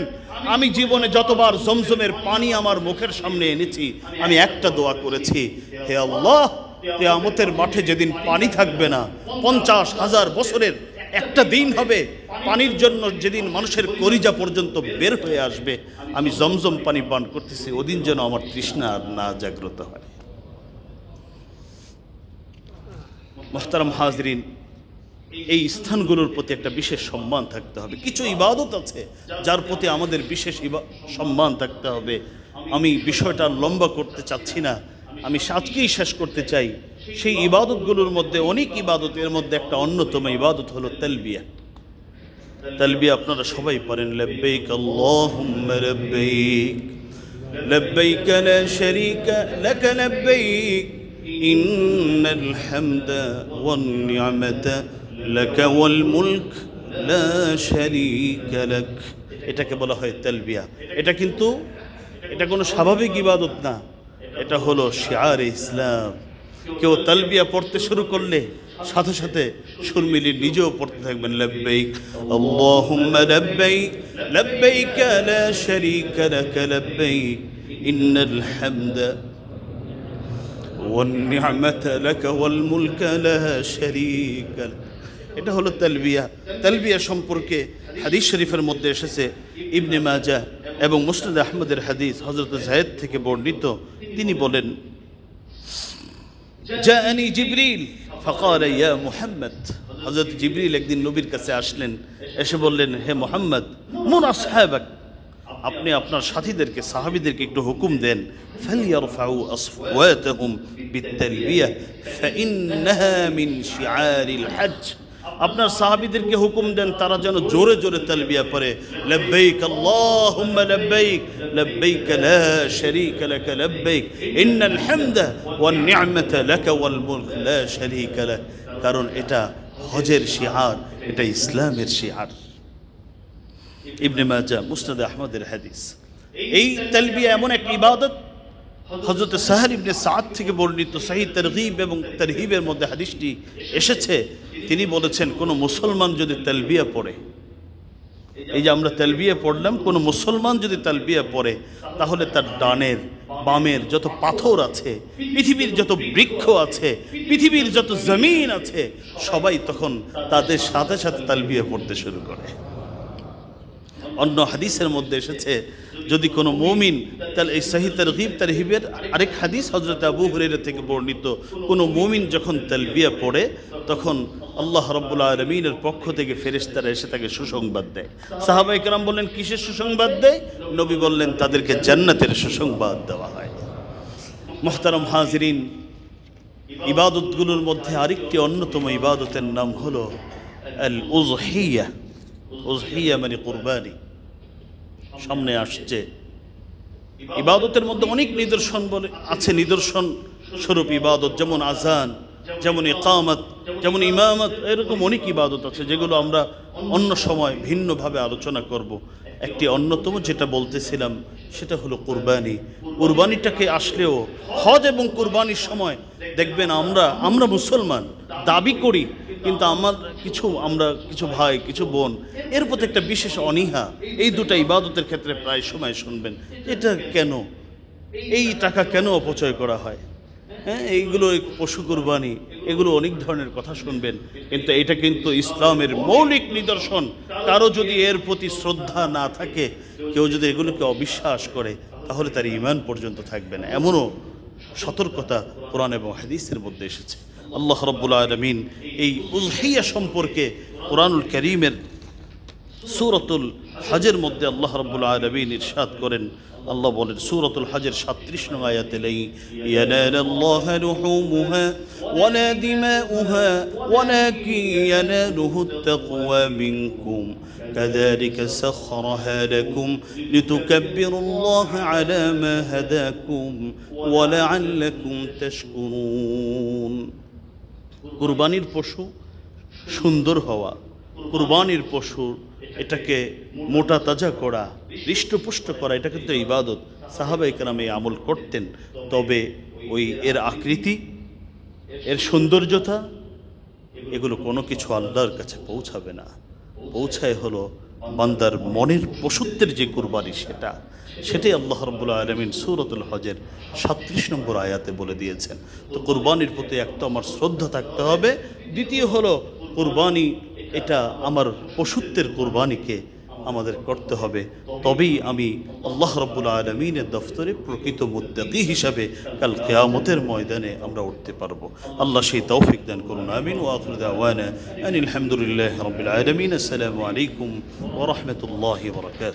আমি জীবনে যতবার জমজমের পানি আমার মুখের সামনে এনেছি আমি একটা দোয়া করেছি, হে আল্লাহ, কিয়ামতের মাঠে যেদিন পানি থাকবে না, 50,000 বছরের একটা দিন হবে, পানির জন্য যেদিন মানুষের কলিজা পর্যন্ত বের হয়ে আসবে, আমি জমজম পানি পান করতেছি, ওদিন যেন আমার তৃষ্ণা আর না জাগ্রত হয়। মুহতারাম হাজরিন, এই স্থানগুলোর প্রতি একটা বিশেষ সম্মান থাকতে হবে। কিছু ইবাদত আছে যার প্রতি আমাদের বিশেষ সম্মান থাকতে হবে। আমি বিষয়টা লম্বা করতে চাচ্ছি না, আমি আজকেই শেষ করতে চাই। সেই ইবাদতগুলোর মধ্যে অনেক ইবাদত, এর মধ্যে একটা অন্যতম ইবাদত হলো তালবিয়া। তালবিয়া আপনারা সবাই পারেন, লব্বাইক আল্লাহুম্মা লব্বাইক লব্বাইক লা শারীকা লাক লব্বাইক ইন্নাল হামদা ওয়ান নি'মাতা লাক ওয়াল মুলক লা শারীকা লাক। এটাকে বলা হয় তালবিয়া। এটা কোনো স্বাভাবিক ইবাদত না, এটা হলো শিআরে ইসলাম। কেউ তালবিয়া পড়তে শুরু করলে সাথে সাথে সুর মিলিয়ে নিজেও পড়তে থাকবেন, লব্বাইক আল্লাহুম্মা লব্বাইক লব্বাইক লা শারীকা লাক লব্বাইক ইন্নাল হামদা ওয়ান নি'মাতা লাক ওয়াল মুলকা লা শারীকা লাক। এটা হলো তালবিয়া। তালবিয়া সম্পর্কে হাদিস শরীফের মধ্যে এসেছে, ইবনে মাজাহ এবং মুসনাদ আহমদের হাদিস, হযরত যায়েদ থেকে বর্ণিত। তিনি বলেন, জাআনি জিবরিল ফাকালা ইয়া মুহাম্মদ, হযরত জিবরিল একদিন নবীর কাছে আসলেন, এসে বললেন, হে মুহাম্মদ, মুর আসহাবাক, আপনি আপনার সাথীদেরকে, সাহাবীদেরকে একটু হুকুম দেন, ফালইয়ারফাউ আসওয়াতাহুম বিত্তালবিয়া ফাইন্নাহা মিন শিআরিল হজ। আপনার সাহাবীদেরকে হুকুম দেন তারা যেন জোরে জোরে তালবিয়া পড়ে, লব্বাইক আল্লাহুম্মা লব্বাইক লব্বাইক লা শারীকা লাক লব্বাইক ইন্নাল হামদা ওয়ান নি'মাতা লাক ওয়াল মুলক লা শারীকা লাক। কারণ এটা হজের শিআর, এটা ইসলামের শিআর। ইবনে মাজাহ, মুসনাদ আহমদের হাদিস। এই তালবিয়া এমন এক ইবাদত, হযরত সাহল ইবনে সাদ থেকে বর্ণিত সহিহ তারগীব এবং তারহিবের মধ্যে হাদিসটি এসেছে। তিনি বলেছেন, কোনো মুসলমান যদি তালবিয়া পড়ে, এই যে আমরা তালবিয়া পড়লাম, কোনো মুসলমান যদি তালবিয়া পড়ে তাহলে তার ডানের বামের যত পাথর আছে, পৃথিবীর যত বৃক্ষ আছে, পৃথিবীর যত জমিন আছে, সবাই তখন তাদের সাথে সাথে তালবিয়া পড়তে শুরু করে। অন্য হাদিসের মধ্যে এসেছে, যদি কোনো মুমিন, তাহলে এই সহিহ তারগীব তারহিবের আরেক হাদিস হযরত আবু হুরায়রা থেকে বর্ণিত, কোনো মুমিন যখন তালবিয়া পড়ে তখন আল্লাহ রাব্বুল আলামিনের পক্ষ থেকে ফেরেশতারা এসে তাকে সুসংবাদ দেয়। সাহাবায়ে কেরাম বললেন, কিসের সুসংবাদ দেয়? নবী বললেন, তাদেরকে জান্নাতের সুসংবাদ দেওয়া হয়। মুহতারাম হাজিরিন, ইবাদতগুলোর মধ্যে আরেকটি অন্যতম ইবাদতের নাম হলো আল উযহিয়া। উযহিয়া মানে কুরবানি। সামনে আসছে, ইবাদতের মধ্যে অনেক নিদর্শন আছে, নিদর্শন স্বরূপ ইবাদত, যেমন আযান, যেমন ইকামত, যেমন ইমামত, এরকম অনেক ইবাদত আছে যেগুলো আমরা অন্য সময় ভিন্নভাবে আলোচনা করব। একটি অন্যতম যেটা বলতেছিলাম সেটা হলো কুরবানি। কুরবানিটাকে আসলেও হজ এবং কুরবানির সময় দেখবেন আমরা মুসলমান দাবি করি, কিন্তু আমরা কিছু ভাই কিছু বোন এর প্রতি একটা বিশেষ অনীহা। এই দুটো ইবাদতের ক্ষেত্রে প্রায় সময় শুনবেন, এটা কেন, এই টাকা কেন অপচয় করা হয়, হ্যাঁ এইগুলো পশু কুরবানি, এগুলো অনেক ধরনের কথা শুনবেন, কিন্তু এটা কিন্তু ইসলামের মৌলিক নিদর্শন। কারো যদি এর প্রতি শ্রদ্ধা না থাকে, কেউ যদি এগুলোকে অবিশ্বাস করে, তাহলে তার ঈমান পর্যন্ত থাকবে না। এমনও সতর্কতা কোরআন এবং হাদিসের মধ্যে এসেছে। আল্লাহ রাব্বুল আলামিন এই উযহিয়া সম্পর্কে কোরআনুল কারীমের সূরাতুল হজের মধ্যে আল্লাহ রাব্বুল আলামিন ইরশাদ করেন, আল্লাহ বলেন সূরাতুল হজের 37 নং আয়াতে, লা ইয়ানালুল্লাহু লুহুমুহা ওয়ালা দিমাউহা ওয়ালাকিন ইয়ানালুহুত তাকওয়া মিনকুম কাযালিকা সাখখারাহা লাকুম লিতুকাব্বিরুল্লাহা আলা মা হাদাকুম ওয়া লাআল্লাকুম তাশকুরুন। কুরবানির পশু সুন্দর হওয়া, কুরবানির পশু এটাকে মোটা তাজা করা, হৃষ্টপুষ্ট করা, এটা কিন্তু ইবাদত। সাহাবায়ে কেরাম এই আমল করতেন। তবে ওই এর আকৃতি, এর সৌন্দর্যতা, এগুলো কোনো কিছু আল্লাহর কাছে পৌঁছাবে না। পৌঁছায় হলো বান্দার মনের পশুত্বের যে কুরবানি, সেটাই আল্লাহ রাব্বুল আলামিন সূরাতুল হজের 37 নম্বর আয়াতে বলে দিয়েছেন। তো কুরবানির প্রতি একটা আমার শ্রদ্ধা থাকতে হবে। দ্বিতীয় হলো কুরবানি, এটা আমার পশুত্বের কুরবানিকে আমাদের করতে হবে। তবেই আমি আল্লাহ রাব্বুল আলামিনের দফতরে প্রকৃত মুত্তাকি হিসাবে কাল কিয়ামতের ময়দানে আমরা উঠতে পারবো। আল্লাহ সেই তৌফিক দান করুন, আমিন। ওয়া আখিরু দাওয়ানা আনিল হামদুলিল্লাহি রাব্বিল আলামিন। আসসালামু আলাইকুম ওয়া রাহমাতুল্লাহি ওয়া বারাকাতুহু।